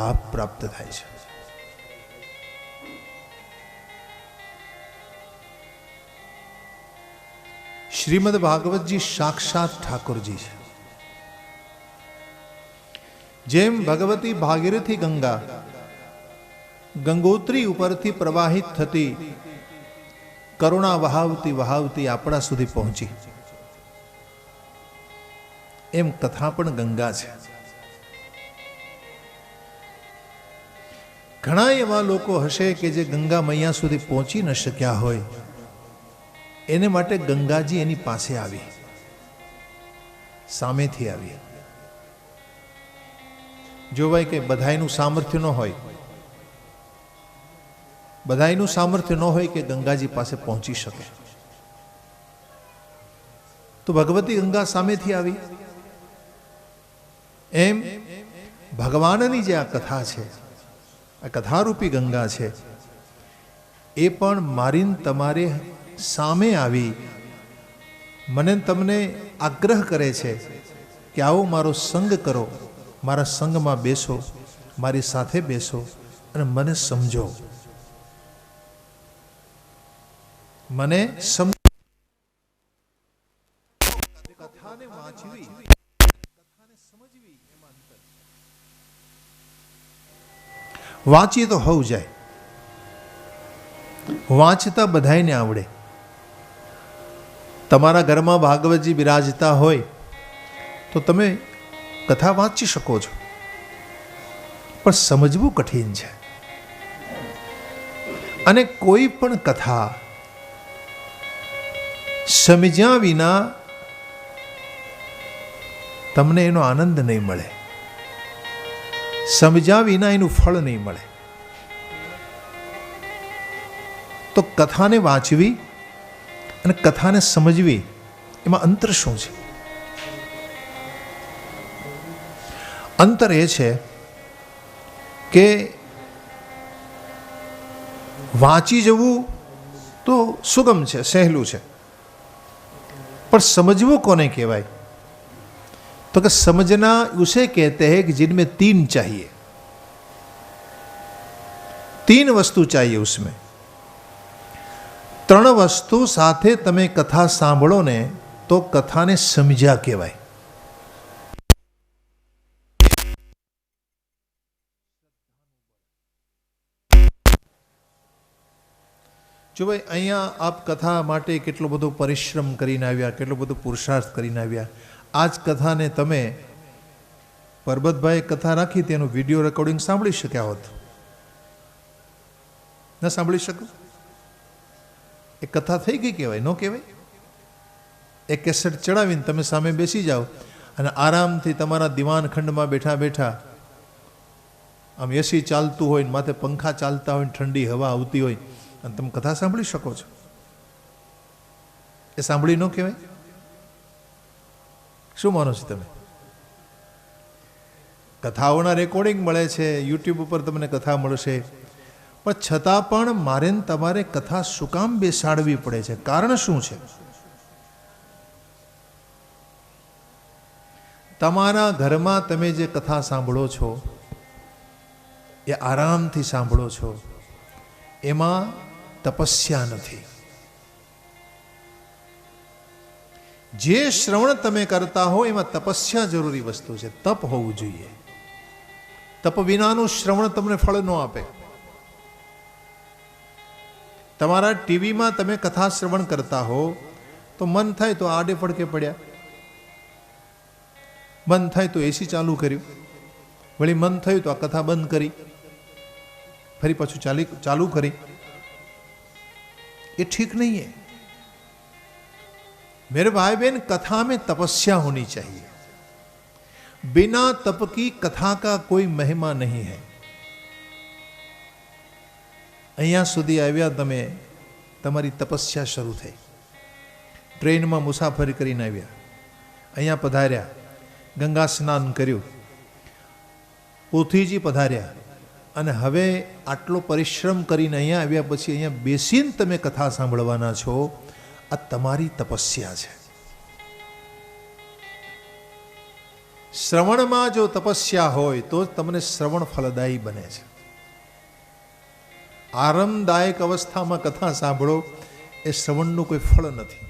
લાભ પ્રાપ્ત થાય છે. શ્રીમદ ભાગવતજી સાક્ષાત ઠાકોરજી છે. જેમ ભગવતી ભાગીરથી ગંગા ગંગોત્રી ઉપરથી પ્રવાહિત થતી કરુણા વહાવતી વહાવતી આપણા સુધી પહોંચી, એમ કથા પણ ગંગા છે. ઘણા એવા લોકો હશે કે જે ગંગા મૈયા સુધી પહોંચી ન શક્યા હોય, એને માટે ગંગાજી એની પાસે આવી, સામેથી આવી. જો ભાઈ કે બધાયનું સામર્થ્ય ન હોય, બધાયનું સામર્થ્ય ન હોય કે ગંગાજી પાસે પહોંચી શકે, તો ભગવતી ગંગા સામેથી આવી. એમ ભગવાનની જે આ કથા છે, આ કથારૂપી ગંગા છે, એ પણ મારીને તમારે સામે આવી મને તમને આગ્રહ કરે છે કે આવો મારો સંગ કરો, મારા સંગમાં બેસો, મારી સાથે બેસો અને મને સમજો, મને સમજો. કથાને વાંચવી, કથાને સમજવી, એમાં અંતર. વાંચીએ તો હોવું જાય, વાંચતા બધાયને આવડે. તમારા ઘરમાં ભાગવતજી બિરાજતા હોય તો તમે કથા વાંચી શકો છો, પણ સમજવું કઠિન છે. અને કોઈ પણ કથા સમજ્યા વિના તમને એનો આનંદ નહીં મળે, સમજ્યા વિના એનું ફળ નહીં મળે. તો કથાને વાંચવી અને કથાને સમજવી, એમાં અંતર શું છે? અંતર એ છે કે વાંચી જવું તો સુગમ છે, સહેલું છે, पर समझवो कोने कहवाय? तो कि समझना उसे कहते हैं कि जिनमें तीन चाहिए, तीन वस्तु चाहिए उसमें. त्रण वस्तु साथे तमे कथा सांभळो ने तो कथाने समझ्या कहवाय. जो भाई अहींया आप कथा माटे केटलो बधो परिश्रम करीने आव्या, केटलो बधो पुरुषार्थ करीने आव्या. आज कथा ने तमे परबतभाई कथा राखी तेनो विडियो रेकॉर्डिंग सांभળી शक्या होत? न सांभળી શકો? एक कथा थई गई कहेवाय, नो कहेवाय? एक केसेट चढ़ावीने तमे सामे बेसी जाओ अने आरामथी तमारा दीवान खंडमां बेठा बेठा आम एसी चालतुं होय, माथे पंखा चालता होय, ठंडी हवा आवती होय અને તમે કથા સાંભળી શકો છો. એ સાંભળી ન કહેવાય? શું માનો છો તમે? કથાઓના રેકોર્ડિંગ મળે છે, યુટ્યુબ ઉપર તમને કથા મળશે, પણ છતાં પણ મારે તમારે કથા શું કામ બેસાડવી પડે છે? કારણ શું છે? તમારા ઘરમાં તમે જે કથા સાંભળો છો એ આરામથી સાંભળો છો, એમાં तपस्या नहीं. जे श्रवण तमे करता हो एमां तपस्या जरूरी वस्तु है, तप होवुं जोईए. तप विनानुं श्रवण तमने फल न आपे. तमारा टीवी में तमे कथा श्रवण करता हो तो मन थाय तो आडे फड़के पड्या, मन थाय तो एसी चालू कर्युं, वળી मन थयुं तो आ कथा बंद करी, फरी पाछुं चालू करी. ये ठीक नहीं है मेरे भाई बहन. कथा में तपस्या होनी चाहिए. बिना तप की कथा का कोई महिमा नहीं है. अहिया सुधी आव्या तमे, तमारी तपस्या शुरू थई. ट्रेन में मुसाफरी करीने आव्या, अहिया पधार्या, गंगा स्नान कर्युं, पोथीजी पधार्या અને હવે આટલો પરિશ્રમ કરીને અહીંયા આવ્યા પછી અહીંયા બેસીને તમે કથા સાંભળવાના છો, આ તમારી તપસ્યા છે. શ્રવણમાં જો તપસ્યા હોય તો જ તમને શ્રવણ ફલદાયી બને છે. આરામદાયક અવસ્થામાં કથા સાંભળો એ શ્રવણનું કોઈ ફળ નથી.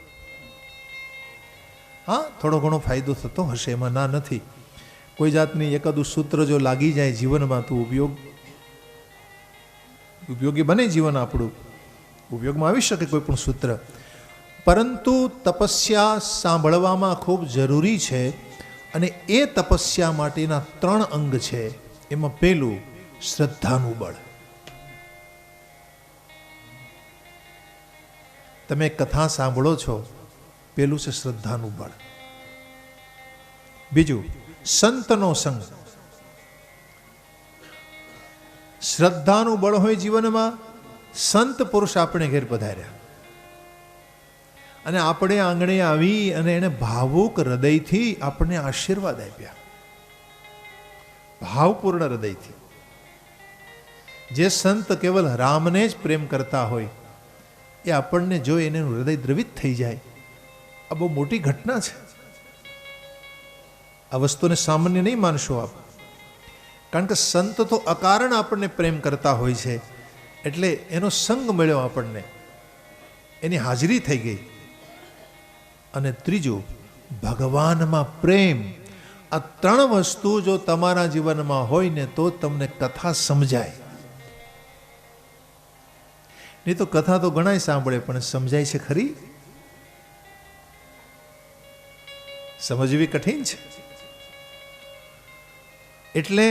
હા, થોડો ઘણો ફાયદો થતો હશે, એમાં ના નથી. કોઈ જાતની એકાદું સૂત્ર જો લાગી જાય જીવનમાં તો ઉપયોગી બને. જીવન આપણું ઉપયોગમાં આવી શકે કોઈ પણ સૂત્ર. પરંતુ તપસ્યા સાંભળવામાં ખૂબ જરૂરી છે. અને એ તપસ્યા માટેના 3 અંગ છે. એમાં પહેલું શ્રદ્ધાનું બળ. તમે કથા સાંભળો છો, પહેલું છે શ્રદ્ધાનું બળ. બીજું સંતનો સંગ. શ્રદ્ધાનું બળ હોય જીવનમાં, સંત પુરુષ આપણે ઘેર પધાર્યા અને આપણે આંગણે આવી અને એને ભાવુક હૃદયથી આપણને આશીર્વાદ આપ્યા, ભાવપૂર્ણ હૃદયથી. જે સંત કેવલ રામને જ પ્રેમ કરતા હોય એ આપણને જોઈ એનું હૃદય દ્રવિત થઈ જાય, આ બહુ મોટી ઘટના છે. આ વસ્તુને સામાન્ય નહીં માનશો આપ, કારણ કે સંત તો અકારણ આપણને પ્રેમ કરતા હોય છે, એટલે એનો સંગ મળ્યો આપણને, એની હાજરી થઈ ગઈ. અને ત્રીજું ભગવાનમાં પ્રેમ. આ 3 વસ્તુ જો તમારા જીવનમાં હોય ને તો તમને કથા સમજાય. નહીં તો કથા તો ઘણાય સાંભળે પણ સમજાય છે ખરી? સમજવી કઠિન છે. એટલે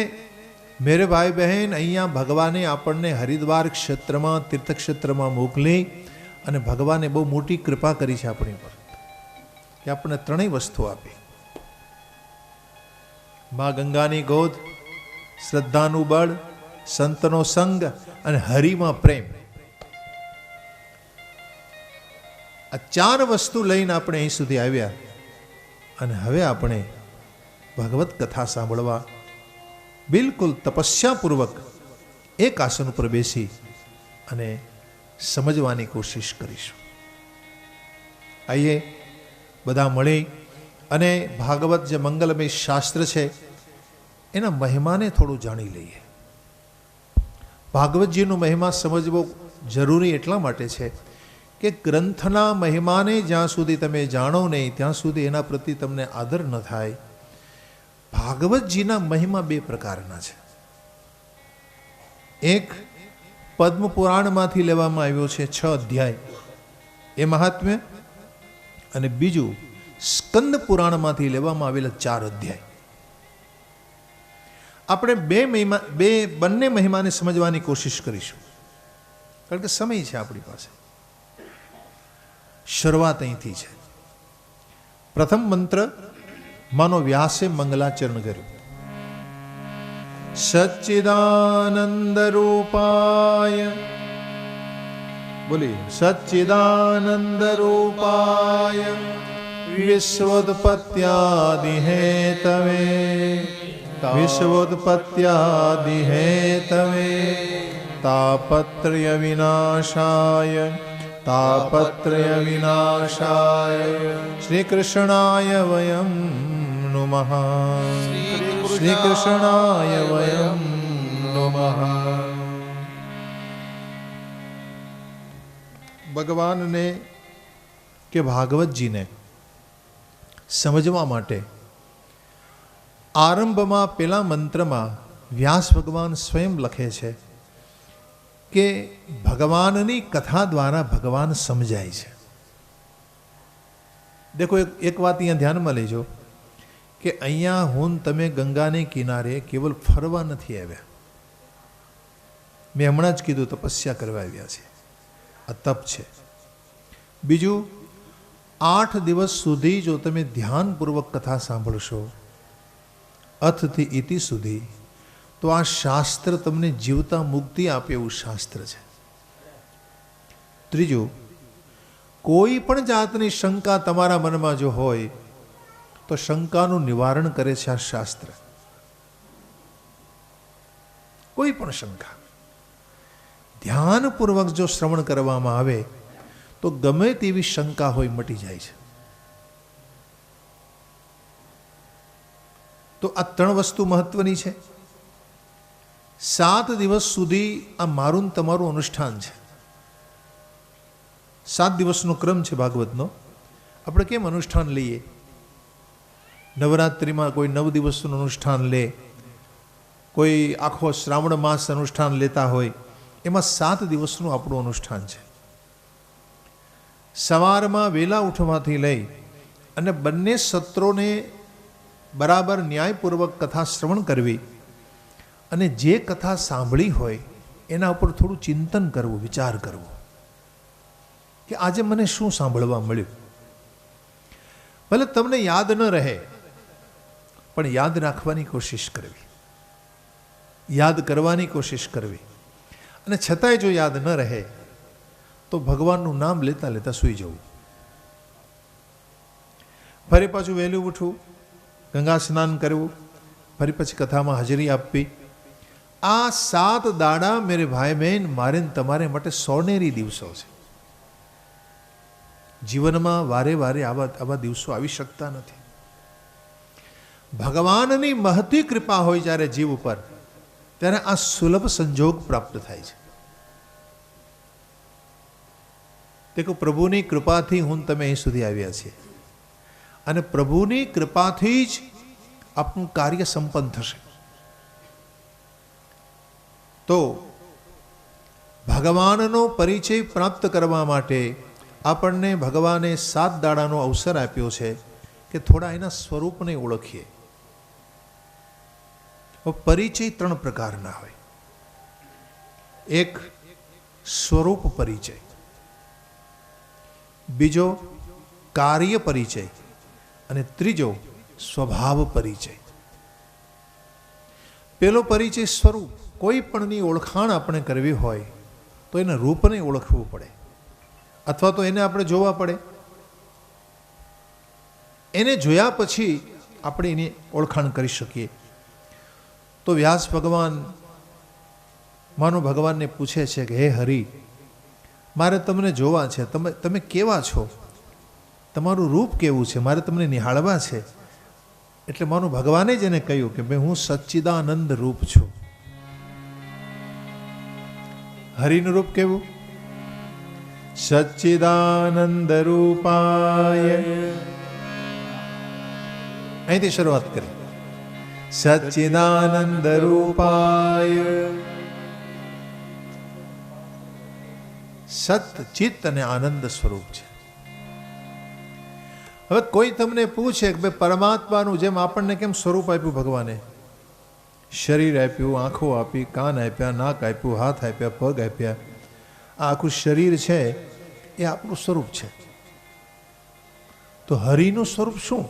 મેરે ભાઈ બહેન, અહીંયા ભગવાને આપણને હરિદ્વાર ક્ષેત્રમાં, તીર્થક્ષેત્રમાં મોકલી અને ભગવાને બહુ મોટી કૃપા કરી છે આપણી પર કે આપણને 3 વસ્તુ આપી. મા ગંગાની ગોદ, શ્રદ્ધાનું બળ, સંતનો સંગ અને હરિમાં પ્રેમ. આ 4 વસ્તુ લઈને આપણે અહીં સુધી આવ્યા અને હવે આપણે ભગવત કથા સાંભળવા બિલકુલ તપસ્યાપૂર્વક એક આસન ઉપર બેસી અને સમજવાની કોશિશ કરીશું. આઈએ બધા મળી અને ભાગવત જે મંગલમય શાસ્ત્ર છે એના મહિમાને થોડું જાણી લઈએ. ભાગવતજીનો મહિમા સમજવો જરૂરી એટલા માટે છે કે ગ્રંથના મહિમાને જ્યાં સુધી તમે જાણો નહીં ત્યાં સુધી એના પ્રતિ તમને આદર ન થાય. ભાગવતજીના મહિમા 2 પ્રકારના છે. એક પદ્મ પુરાણમાંથી લેવામાં આવ્યો છે 6 અધ્યાય, એ મહાત્મ્ય. અને બીજું સ્કંદ પુરાણમાંથી લેવામાં આવેલા 4 અધ્યાય. આપણે બંને મહિમાને સમજવાની કોશિશ કરીશું, કારણ કે સમય છે આપણી પાસે. શરૂઆત અહીંથી છે. પ્રથમ મંત્ર માનો વ્યાસે મંગલાચરણ કર્યું. સચ્ચિદાનંદ રૂપાય, બોલી સચ્ચિદાનંદ રૂપાય વિશ્વોત્પત્યાદિહેતવે, વિશ્વોત્પત્યાદિહેતવે તાપત્રય વિનાશાય, તાપત્રય વિનાશાય શ્રી કૃષ્ણાય વયમ નુમઃ, શ્રી કૃષ્ણાય વયમ નુમઃ. ભગવાનને કે ભાગવતજીને સમજવા માટે આરંભમાં પેલા મંત્રમાં વ્યાસ ભગવાન સ્વયં લખે છે કે ભગવાનની કથા દ્વારા ભગવાન સમજાય છે. દેખો એક વાત અહીંયા ધ્યાનમાં લેજો કે અહીંયા હું તમે ગંગાને કિનારે કેવલ ફરવા નથી આવ્યા. મેં હમણાં જ કીધું તપસ્યા કરવા આવ્યા છે, આ તપ છે. બીજું 8 દિવસ સુધી જો તમે ધ્યાનપૂર્વક કથા સાંભળશો અથથી ઇતિ સુધી, તો આ શાસ્ત્ર તમને જીવતા મુક્તિ આપે એવું શાસ્ત્ર છે. ત્રીજું, કોઈ પણ જાતની શંકા તમારા મનમાં જો હોય તો શંકાનું નિવારણ કરે છે આ શાસ્ત્ર. કોઈ પણ શંકા ધ્યાનપૂર્વક જો શ્રવણ કરવામાં આવે તો ગમે તેવી શંકા હોય મટી જાય છે. તો તો આ ત્રણ વસ્તુ મહત્વની છે. 7 દિવસ સુધી આ મારું ને તમારું અનુષ્ઠાન છે. 7 દિવસનો ક્રમ છે ભાગવતનો. આપણે કેમ અનુષ્ઠાન લઈએ? નવરાત્રિમાં કોઈ 9 દિવસનું અનુષ્ઠાન લે, કોઈ આખો શ્રાવણ માસ અનુષ્ઠાન લેતા હોય, એમાં 7 દિવસનું આપણું અનુષ્ઠાન છે. સવારમાં વહેલા ઉઠવાથી લઈ અને બંને સત્રોને બરાબર ન્યાયપૂર્વક કથા શ્રવણ કરવી અને જે કથા સાંભળી હોય એના ઉપર થોડું ચિંતન કરવું, વિચાર કરવો કે આજે મને શું સાંભળવા મળ્યું. ભલે તમને યાદ ન રહે પણ યાદ રાખવાની કોશિશ કરવી, યાદ કરવાની કોશિશ કરવી. અને છતાંય જો યાદ ન રહે તો ભગવાનનું નામ લેતા લેતા સૂઈ જવું. ફરી પાછું વહેલું ઉઠવું, ગંગા સ્નાન કરવું, ફરી પછી કથામાં હાજરી આપવી. આ 7 દાડા મેરે ભાઈ બહેન મારે તમારે માટે સોનેરી દિવસો છે. જીવનમાં વારે વારે આવા દિવસો આવી શકતા નથી. ભગવાનની મહતી કૃપા હોય જ્યારે જીવ ઉપર, ત્યારે આ સુલભ સંજોગ પ્રાપ્ત થાય છે. દેખો, પ્રભુની કૃપાથી હું તમે અહીં સુધી આવ્યા છીએ અને પ્રભુની કૃપાથી જ આપનું કાર્ય સંપન્ન થશે. તો ભગવાનનો પરિચય પ્રાપ્ત કરવા માટે આપણને ભગવાને 7 દાડાનો અવસર આપ્યો છે કે થોડા એના સ્વરૂપને ઓળખીએ. પરિચય 3 પ્રકારના હોય. એક સ્વરૂપ પરિચય, બીજો કાર્ય પરિચય અને ત્રીજો સ્વભાવ પરિચય. પેલો પરિચય સ્વરૂપ. કોઈ પણની ઓળખાણ આપણે કરવી હોય તો એના રૂપને ઓળખવું પડે અથવા તો એને આપણે જોવા પડે. એને જોયા પછી આપણે એની ઓળખાણ કરી શકીએ. તો વ્યાસ ભગવાન માનો ભગવાનને પૂછે છે કે હે હરિ, મારે તમને જોવા છે, તમે કેવા છો, તમારું રૂપ કેવું છે, મારે તમને નિહાળવા છે. એટલે માનો ભગવાને જ એને કહ્યું કે ભાઈ હું સચ્ચિદાનંદ રૂપ છું. હરિનું રૂપ કેવું? સચ્ચિદાનંદ રૂપાય. અહીંથી શરૂઆત કરી. સચ્ચિદાનંદ રૂપાય. સત, ચિત્ત અને આનંદ સ્વરૂપ છે. હવે કોઈ તમને પૂછે કે ભાઈ પરમાત્માનું જેમ આપણને કેમ સ્વરૂપ આપ્યું ભગવાને? શરીર આપ્યું, આંખો આપી, કાન આપ્યા, નાક આપ્યું, હાથ આપ્યા, પગ આપ્યા. આ આખું શરીર છે એ આપણું સ્વરૂપ છે. તો હરિનું સ્વરૂપ શું?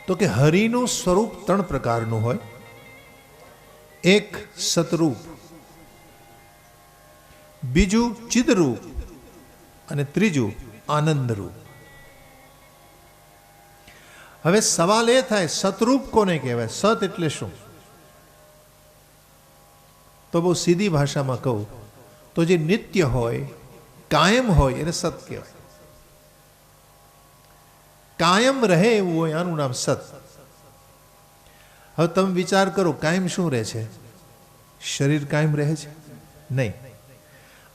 તો કે હરિનું સ્વરૂપ 3 પ્રકારનું હોય. એક સતરૂપ, બીજું ચિદરૂપ અને ત્રીજું આનંદરૂપ. હવે સવાલ એ થાય, સતરૂપ કોને કહેવાય? સત એટલે શું? તો બહુ સીધી ભાષામાં કહું તો જે નિત્ય હોય, કાયમ હોય એને સત કહેવાય. કાયમ રહે એવું હોય, આનું નામ સત. હવે તમે વિચાર કરો, કાયમ શું રહે છે? શરીર કાયમ રહે છે? નહીં.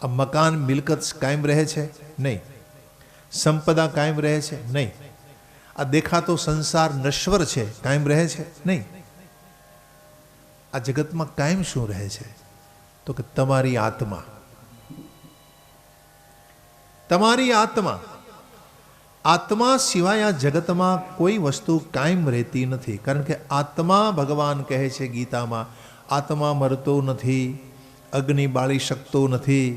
આ મકાન મિલકત કાયમ રહે છે? નહીં. સંપદા કાયમ રહે છે? નહીં. આ દેખાતો સંસાર નશ્વર છે, કાયમ રહે છે? નહીં. આ જગતમાં કાયમ શું રહે છે? તો કે તમારી આત્મા. તમારી આત્મા. આત્મા સિવાય આ જગતમાં કોઈ વસ્તુ કાયમ રહેતી નથી. કારણ કે આત્મા, ભગવાન કહે છે ગીતામાં, આત્મા મરતો નથી, અગ્નિ બાળી શકતો નથી,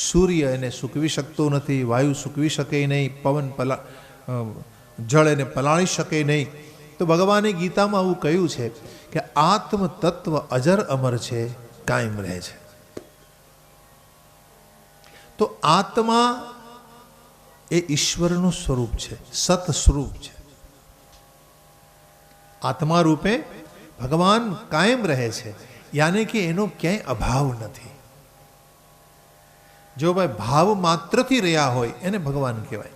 સૂર્ય એને સૂકવી શકતો નથી, વાયુ સૂકવી શકે નહીં, પવન જળ એને પલાળી શકે નહીં. તો ભગવાને ગીતામાં આવું કહ્યું છે કે આત્મ તત્વ અજર અમર છે, કાયમ રહે છે. તો આત્મા એ ઈશ્વરનું સ્વરૂપ છે, સત સ્વરૂપ છે. આત્મા રૂપે ભગવાન કાયમ રહે છે, યાને કે એનો ક્યાંય અભાવ નથી. જો ભાઈ ભાવ માત્રથી રહ્યા હોય એને ભગવાન કહેવાય.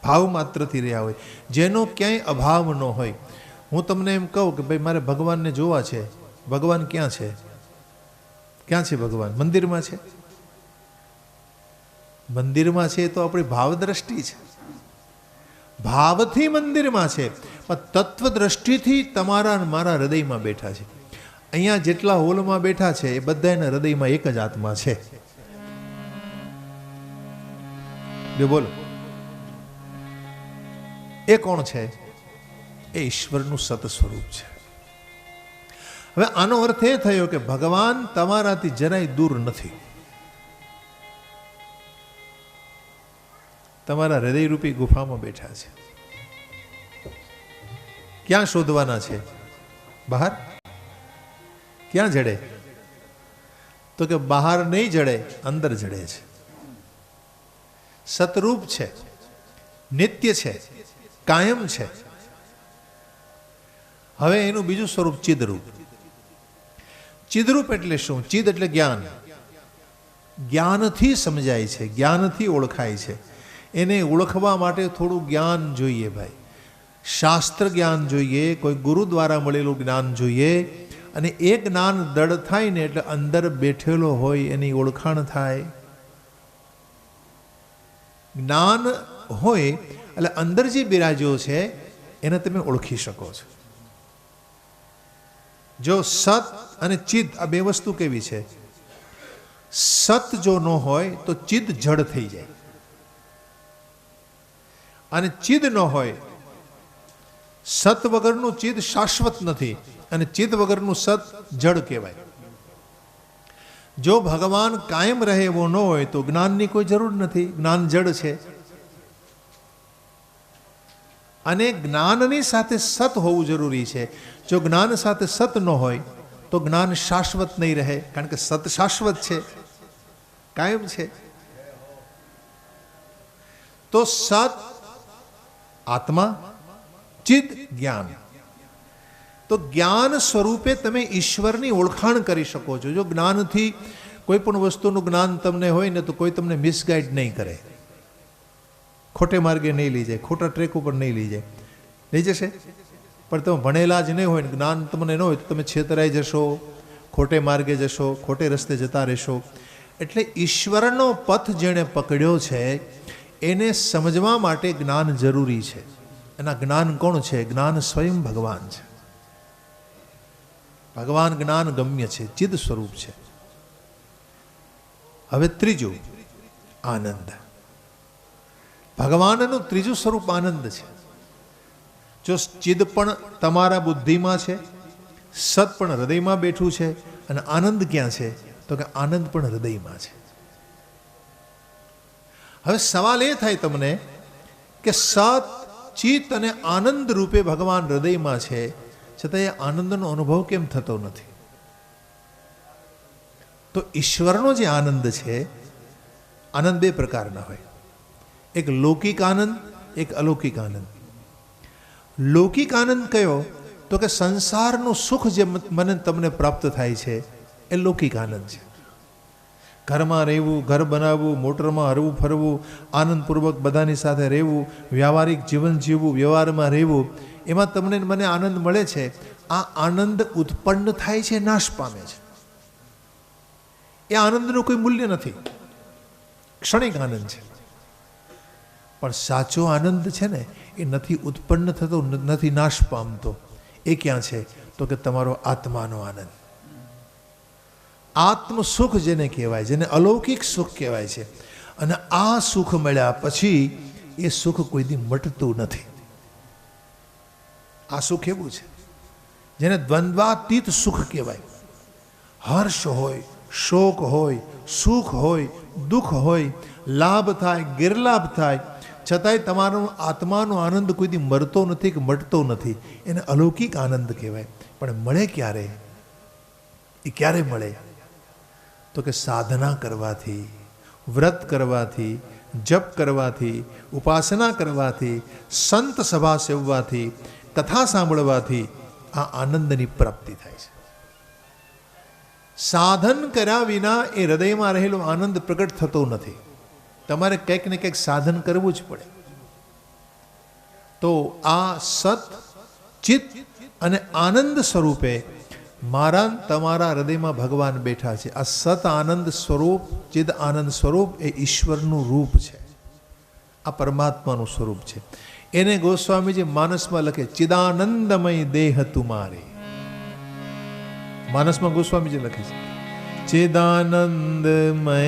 ભાવ માત્રથી રહ્યા હોય, જેનો ક્યાંય અભાવ ન હોય. હું તમને એમ કહું કે ભાઈ મારે ભગવાનને જોવા છે, ભગવાન ક્યાં છે? ક્યાં છે ભગવાન? મંદિરમાં છે. મંદિરમાં છે તો આપણી ભાવ દ્રષ્ટિ છે, ભાવથી મંદિરમાં છે, પણ તત્વ દ્રષ્ટિથી તમારા મારા હૃદયમાં બેઠા છે. અહીંયા જેટલા હોલમાં બેઠા છે એ બધાના હૃદયમાં એક જ આત્મા છે. બોલો, એ કોણ છે? એ ઈશ્વરનું સત સ્વરૂપ છે. હવે આનો અર્થ એ થયો કે ભગવાન તમારાથી જરાય દૂર નથી, તમારા હૃદયરૂપી ગુફામાં બેઠા છે. ક્યાં શોધવાના છે? બહાર. ક્યાં જડે? તો કે બહાર નહીં જડે, અંદર જડે છે. સતરૂપ છે, નિત્ય છે, કાયમ છે. હવે એનું બીજું સ્વરૂપ ચિદરૂપ. ચિદરૂપ એટલે શું? ચિદ એટલે જ્ઞાન. જ્ઞાનથી સમજાય છે, જ્ઞાનથી ઓળખાય છે. એને ઓળખવા માટે થોડું જ્ઞાન જોઈએ ભાઈ. શાસ્ત્ર જ્ઞાન જોઈએ, કોઈ ગુરુ દ્વારા મળેલું જ્ઞાન જોઈએ. અને એ જ્ઞાન દળ થાય ને એટલે અંદર બેઠેલો હોય એની ઓળખાણ થાય. જ્ઞાન હોય એટલે અંદર જે બિરાજ્યો છે એને તમે ઓળખી શકો છો. જો સત અને ચિદ આ બે વસ્તુ કેવી છે? સત જો ન હોય તો ચિદ જડ થઈ જાય, અને ચિદ ન હોય, સત વગરનું ચિદ શાશ્વત નથી, અને ચિદ વગરનું સત જડ કહેવાય. જો ભગવાન કાયમ રહે એવો ન હોય તો જ્ઞાનની કોઈ જરૂર નથી, જ્ઞાન જડ છે. અને જ્ઞાનની સાથે સત હોવું જરૂરી છે. જો જ્ઞાન સાથે સત ન હોય તો જ્ઞાન શાશ્વત નહીં રહે, કારણ કે સત શાશ્વત છે, કાયમ છે. તો સત આત્મા, ચિદ જ્ઞાન. તો જ્ઞાન સ્વરૂપે તમે ઈશ્વરની ઓળખાણ કરી શકો છો. જો જ્ઞાનથી કોઈ પણ વસ્તુનું જ્ઞાન તમને હોય ને તો કોઈ તમને મિસગાઈડ નહીં કરે, ખોટે માર્ગે નહીં લઈ જાય, ખોટા ટ્રેક ઉપર નહીં લઈ જાય. લઈ જશે, પણ તમે ભણેલા જ નહીં હોય ને જ્ઞાન તમને ન હોય તો તમે છેતરાઈ જશો, ખોટે માર્ગે જશો, ખોટે રસ્તે જતા રહેશો. એટલે ઈશ્વરનો પથ જેણે પકડ્યો છે એને સમજવા માટે જ્ઞાન જરૂરી છે. એના જ્ઞાન કોણ છે? જ્ઞાન સ્વયં ભગવાન છે. ભગવાન જ્ઞાન ગમ્ય છે, ચિદ સ્વરૂપ છે. હવે ત્રીજું આનંદ. ભગવાનનું ત્રીજું સ્વરૂપ આનંદ છે. જો ચિદ પણ તમારા બુદ્ધિમાં છે, સત પણ હૃદયમાં બેઠું છે, અને આનંદ ક્યાં છે? તો કે આનંદ પણ હૃદયમાં છે. હવે સવાલ એ થાય તમને કે સત, ચિત અને આનંદ રૂપે ભગવાન હૃદયમાં છે, છતાં એ આનંદનો અનુભવ કેમ થતો નથી? તો ઈશ્વરનો જે આનંદ છે, આનંદ બે પ્રકારના હોય. એક લૌકિક આનંદ, એક અલૌકિક આનંદ. લૌકિક આનંદ કયો? તો કે સંસારનું સુખ જે મને તમને પ્રાપ્ત થાય છે એ લૌકિક આનંદ છે. ઘરમાં રહેવું, ઘર બનાવવું, મોટરમાં હરવું ફરવું, આનંદપૂર્વક બધાની સાથે રહેવું, વ્યવહારિક જીવન જીવવું, વ્યવહારમાં રહેવું, એમાં તમને મને આનંદ મળે છે. આ આનંદ ઉત્પન્ન થાય છે, નાશ પામે છે. એ આનંદનું કોઈ મૂલ્ય નથી, ક્ષણિક આનંદ છે. પણ સાચો આનંદ છે ને એ નથી ઉત્પન્ન થતો, નથી નાશ પામતો. એ ક્યાં છે? તો કે તમારો આત્માનો આનંદ, આત્મ સુખ જેને કહેવાય, જેને અલૌકિક સુખ કહેવાય છે. અને આ સુખ મળ્યા પછી એ સુખ કોઈ દી મટતું નથી. આ સુખ એવું છે જેને દ્વંદ્વાતીત સુખ કહેવાય. હર્ષ હોય, શોક હોય, સુખ હોય, દુઃખ હોય, લાભ થાય, ગેરલાભ થાય, છતાંય તમારો આત્માનો આનંદ કોઈ દી મરતો નથી કે મટતો નથી. એને અલૌકિક આનંદ કહેવાય. પણ મળે ક્યારે? એ ક્યારે મળે? તો કે સાધના કરવાથી, વ્રત કરવાથી, જપ કરવાથી, ઉપાસના કરવાથી, સંત સભા સેવવાથી, કથા સાંભળવાથી આ આનંદની પ્રાપ્તિ થાય છે. સાધન કર્યા વિના એ હૃદયમાં રહેલો આનંદ પ્રગટ થતો નથી. તમારે કંઈક ને કંઈક સાધન કરવું જ પડે. તો આ સત, ચિત્ત અને આનંદ સ્વરૂપે મારા તમારા હૃદયમાં ભગવાન બેઠા છે. આ સત આનંદ સ્વરૂપ, ચિદ આનંદ સ્વરૂપ એ ઈશ્વરનું રૂપ છે, આ પરમાત્માનું સ્વરૂપ છે. એને ગોસ્વામીજી માનસમાં લખે ચિદાનંદમય દેહ તુમારે. માનસમાં ગોસ્વામીજી લખે છે ચિદાનંદમય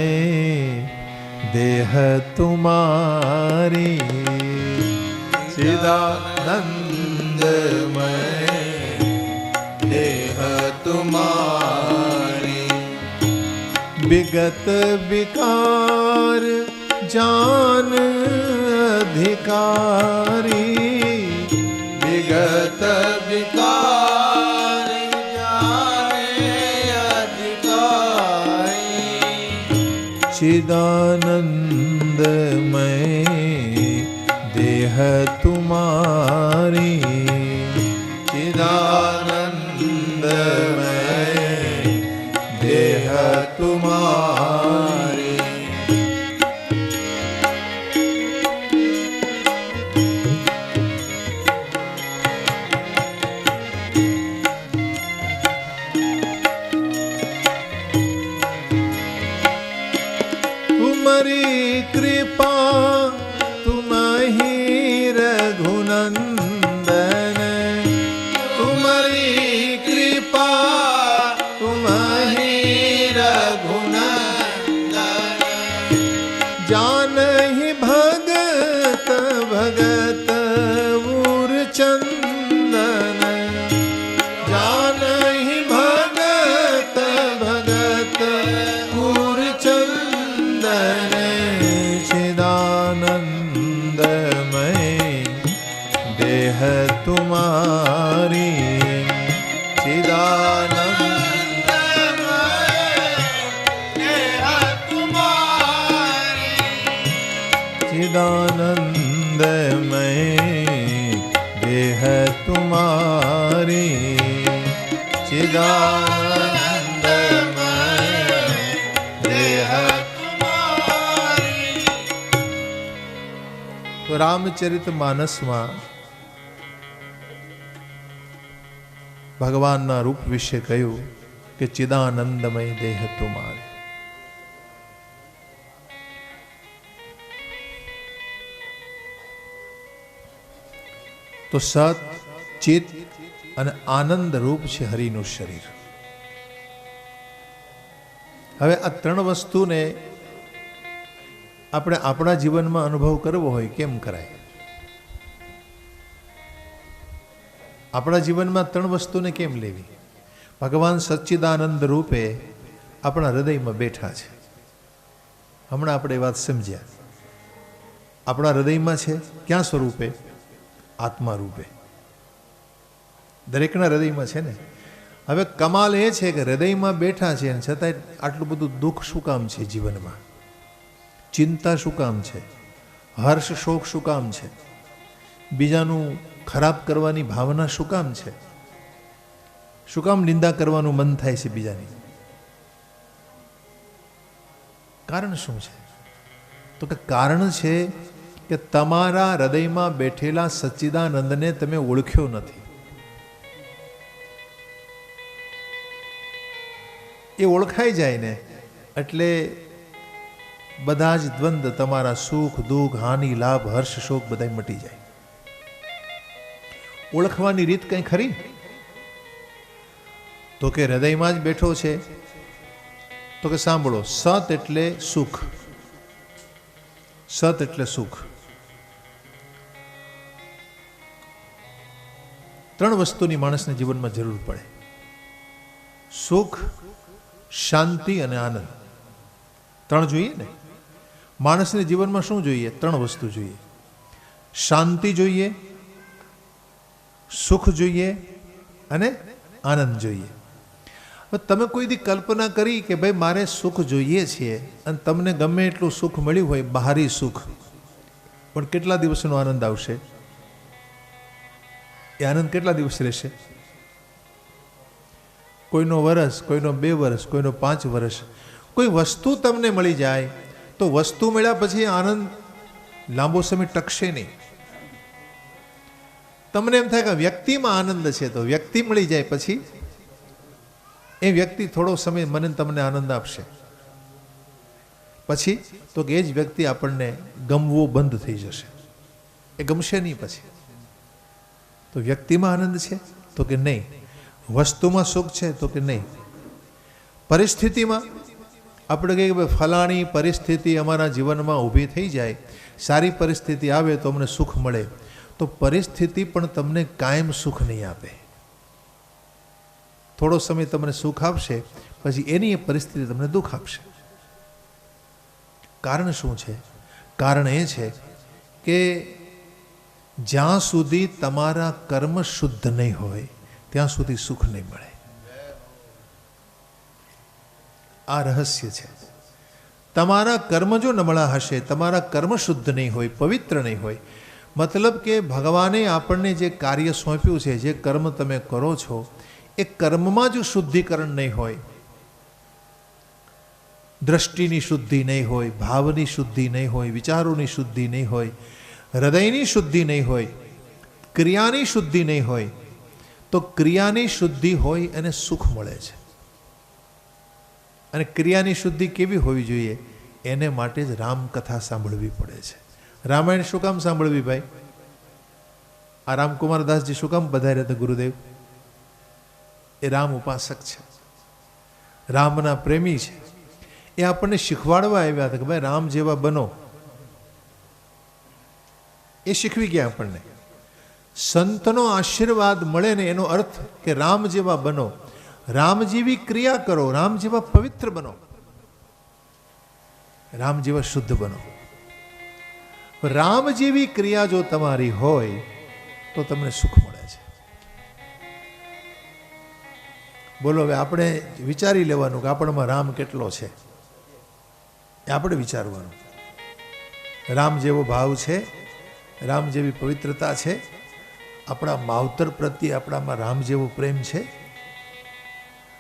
દેહ તુમારી, ચિદાનંદમય દેહ તુમારી, વિગત વિકાર જાન અધિકારી, વિગત વિકાર ચિદાનંદમય દેહ તુમારી, ચિદાનંદમય દેહ તુમારી. तुम्हारी कृपा तुम्हि रघुनंदन, तुम्हारी कृपा तुम्हि रघुनंदन, जानहि भगत भगत मूरचंदन, जानहि भगत भगत मूरचंदन, चिदानंदमय देह तुम्हारी, चिदानंदमय देह तुम्हारी, चिदानंदमय देह तुम्हारी, चिदानंदमय देह तुम्हारी. तो रामचरित मानसમાં ભગવાનના રૂપ વિશે કહ્યું કે ચિદાનંદમય દેહ તુમારે. તો સત, ચિત અને આનંદ રૂપ છે હરિનું શરીર. હવે આ ત્રણ વસ્તુને આપણે આપણા જીવનમાં અનુભવ કરવો હોય કેમ કરાય? આપણા જીવનમાં ત્રણ વસ્તુને કેમ લેવી? ભગવાન સચ્ચિદાનંદ રૂપે આપણા હૃદયમાં બેઠા છે. હમણાં આપણે એ વાત સમજ્યા. આપણા હૃદયમાં છે ક્યાં સ્વરૂપે? આત્મા રૂપે. દરેકના હૃદયમાં છે ને. હવે કમાલ એ છે કે હૃદયમાં બેઠા છે અને છતાંય આટલું બધું દુઃખ શું કામ છે જીવનમાં? ચિંતા શું કામ છે? હર્ષ શોક શું કામ છે? બીજાનું ખરાબ કરવાની ભાવના શું કામ છે? શું કામ નિંદા કરવાનું મન થાય છે બીજાની? કારણ શું છે? તો કે કારણ છે કે તમારા હૃદયમાં બેઠેલા સચ્ચિદાનંદને તમે ઓળખ્યો નથી. એ ઓળખાઈ જાય ને એટલે બધા જ દ્વંદ, તમારા સુખ દુઃખ હાનિ લાભ હર્ષ શોક બધા મટી જાય. ઓળખવાની રીત કઈ ખરી? તો કે હૃદયમાં જ બેઠો છે. તો કે સાંભળો, સત એટલે સુખ, સત એટલે સુખ. ત્રણ વસ્તુની માણસને જીવનમાં જરૂર પડે: સુખ, શાંતિ અને આનંદ. ત્રણ જોઈએ ને માણસને જીવનમાં. શું જોઈએ? ત્રણ વસ્તુ જોઈએ. શાંતિ જોઈએ, સુખ જોઈએ અને આનંદ જોઈએ. હવે તમે કોઈ દી કલ્પના કરી કે ભાઈ મારે સુખ જોઈએ છે અને તમને ગમે એટલું સુખ મળ્યું હોય, બહારી સુખ, પણ કેટલા દિવસનો આનંદ આવશે? એ આનંદ કેટલા દિવસ રહેશે? કોઈનો વર્ષ, કોઈનો 2 વર્ષ, કોઈનો 5 વર્ષ. કોઈ વસ્તુ તમને મળી જાય તો વસ્તુ મળ્યા પછી આનંદ લાંબો સમય ટકશે નહીં. તમને એમ થાય કે વ્યક્તિમાં આનંદ છે, તો વ્યક્તિ મળી જાય પછી એ વ્યક્તિ થોડો સમય મને તમને આનંદ આપશે, પછી તો કે એ જ વ્યક્તિ આપણને ગમવો બંધ થઈ જશે, એ ગમશે નહીં પછી. તો વ્યક્તિમાં આનંદ છે તો કે નહીં, વસ્તુમાં સુખ છે તો કે નહીં, પરિસ્થિતિમાં આપણે કહીએ કે ભાઈ ફલાણી પરિસ્થિતિ અમારા જીવનમાં ઊભી થઈ જાય, સારી પરિસ્થિતિ આવે તો અમને સુખ મળે, તો પરિસ્થિતિ પણ તમને કાયમ સુખ નહીં આપે. થોડો સમય તમને સુખ આપશે, પછી એની એ પરિસ્થિતિ તમને દુઃખ આપશે. કારણ શું છે? કારણ એ છે કે જ્યાં સુધી તમારા કર્મ શુદ્ધ નહીં હોય ત્યાં સુધી સુખ નહીં મળે. આ રહસ્ય છે. તમારા કર્મ જો નબળા હશે, તમારા કર્મ શુદ્ધ નહીં હોય, પવિત્ર નહીં હોય, મતલબ કે ભગવાને આપણને જે કાર્ય સોંપ્યું છે, જે કર્મ તમે કરો છો, એ કર્મમાં જો શુદ્ધિકરણ નહીં હોય, દ્રષ્ટિની શુદ્ધિ નહીં હોય, ભાવની શુદ્ધિ નહીં હોય, વિચારોની શુદ્ધિ નહીં હોય, હૃદયની શુદ્ધિ નહીં હોય, ક્રિયાની શુદ્ધિ નહીં હોય, તો ક્રિયાની શુદ્ધિ હોય અને સુખ મળે છે. અને ક્રિયાની શુદ્ધિ કેવી હોવી જોઈએ? એને માટે જ રામકથા સાંભળવી પડે છે. રામાયણ શું કામ સાંભળવી ભાઈ? આ રામકુમારદાસજી શું કામ પધાર્યા હતા ગુરુદેવ? એ રામ ઉપાસક છે, રામના પ્રેમી છે. એ આપણને શીખવાડવા આવ્યા હતા કે ભાઈ રામ જેવા બનો. એ શીખવી ગયા આપણને. સંતનો આશીર્વાદ મળે ને એનો અર્થ કે રામ જેવા બનો, રામ જેવી ક્રિયા કરો, રામ જેવા પવિત્ર બનો, રામ જેવા શુદ્ધ બનો. રામ જેવી ક્રિયા જો તમારી હોય તો તમને સુખ મળે છે. બોલો, હવે આપણે વિચારી લેવાનું કે આપણામાં રામ કેટલો છે, એ આપણે વિચારવાનું. રામ જેવો ભાવ છે, રામ જેવી પવિત્રતા છે, આપણા માવતર પ્રત્યે આપણામાં રામ જેવો પ્રેમ છે.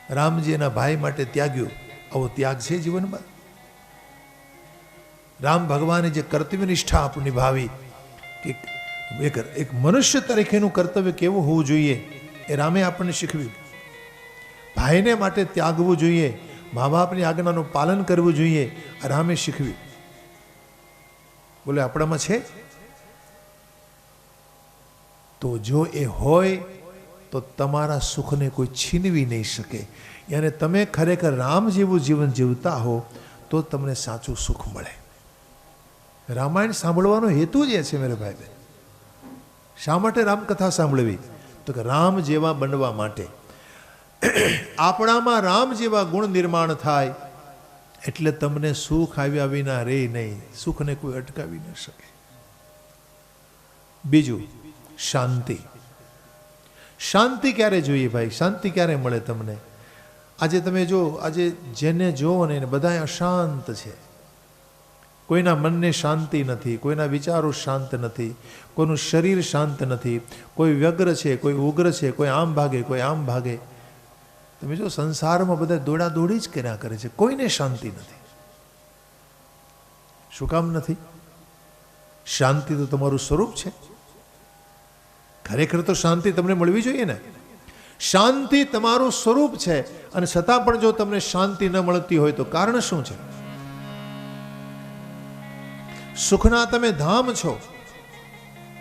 રામજી એના ભાઈ માટે ત્યાગ્યું, આવો ત્યાગ છે જીવનમાં? રામ ભગવાને જે કર્તવ્યનિષ્ઠા આપણને નિભાવી, કે એક મનુષ્ય તરીકેનું કર્તવ્ય કેવું હોવું જોઈએ, એ રામે આપણને શીખવ્યું. ભાઈને માટે ત્યાગવું જોઈએ, મા બાપની આજ્ઞાનું પાલન કરવું જોઈએ, આ રામે શીખવ્યું. બોલે આપણામાં છે? તો જો એ હોય તો તમારા સુખને કોઈ છીનવી નહીં શકે. અને તમે ખરેખર રામ જેવું જીવન જીવતા હો તો તમને સાચું સુખ મળે. રામાયણ સાંભળવાનો હેતુ જ એ છે મેરે ભાઈ બહેન. શા માટે રામકથા સાંભળવી? તો કે રામ જેવા બનવા માટે. આપણામાં રામ જેવા ગુણ નિર્માણ થાય એટલે તમને સુખ આવ્યા વિના રહે નહીં, સુખને કોઈ અટકાવી ન શકે. બીજું, શાંતિ. શાંતિ ક્યારે જોઈએ ભાઈ? શાંતિ ક્યારે મળે તમને? આજે તમે જો, આજે જેને જોવો ને બધા અશાંત છે. કોઈના મનને શાંતિ નથી, કોઈના વિચારો શાંત નથી, કોઈનું શરીર શાંત નથી, કોઈ વ્યગ્ર છે, કોઈ ઉગ્ર છે, કોઈ આમ ભાગે, કોઈ આમ ભાગે. તમે જો સંસારમાં બધા દોડા દોડી જ કર્યા કરે છે, કોઈને શાંતિ નથી. શું કામ નથી? શાંતિ તો તમારું સ્વરૂપ છે. ખરેખર તો શાંતિ તમને મળવી જોઈએ ને. શાંતિ તમારું સ્વરૂપ છે, અને છતાં પણ જો તમને શાંતિ ન મળતી હોય તો કારણ શું છે? સુખના તમે ધામ છો,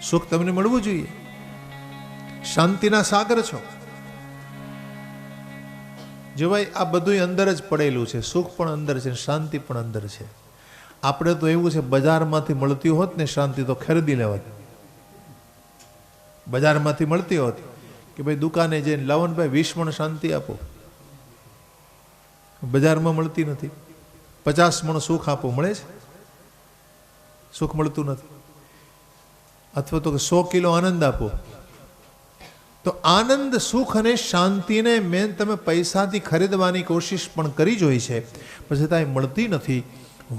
સુખ તમને મળવું જોઈએ. શાંતિના સાગર છો. જો ભાઈ આ બધું અંદર જ પડેલું છે, સુખ પણ અંદર છે, શાંતિ પણ અંદર છે. આપણે તો એવું છે, બજારમાંથી મળતી હોત ને શાંતિ તો ખરીદી લેવાત. બજારમાંથી મળતી હોત કે ભાઈ દુકાને જઈને લાવો ને ભાઈ 20 મણ શાંતિ આપો. બજારમાં મળતી નથી. 50 મણ સુખ આપો, મળે છે? સુખ મળતું નથી. અથવા તો 100 કિલો આનંદ આપો. તો આનંદ, સુખ અને શાંતિને મેન તમે પૈસાથી ખરીદવાની કોશિશ પણ કરી જોઈ છે, પણ છતાં એ મળતી નથી.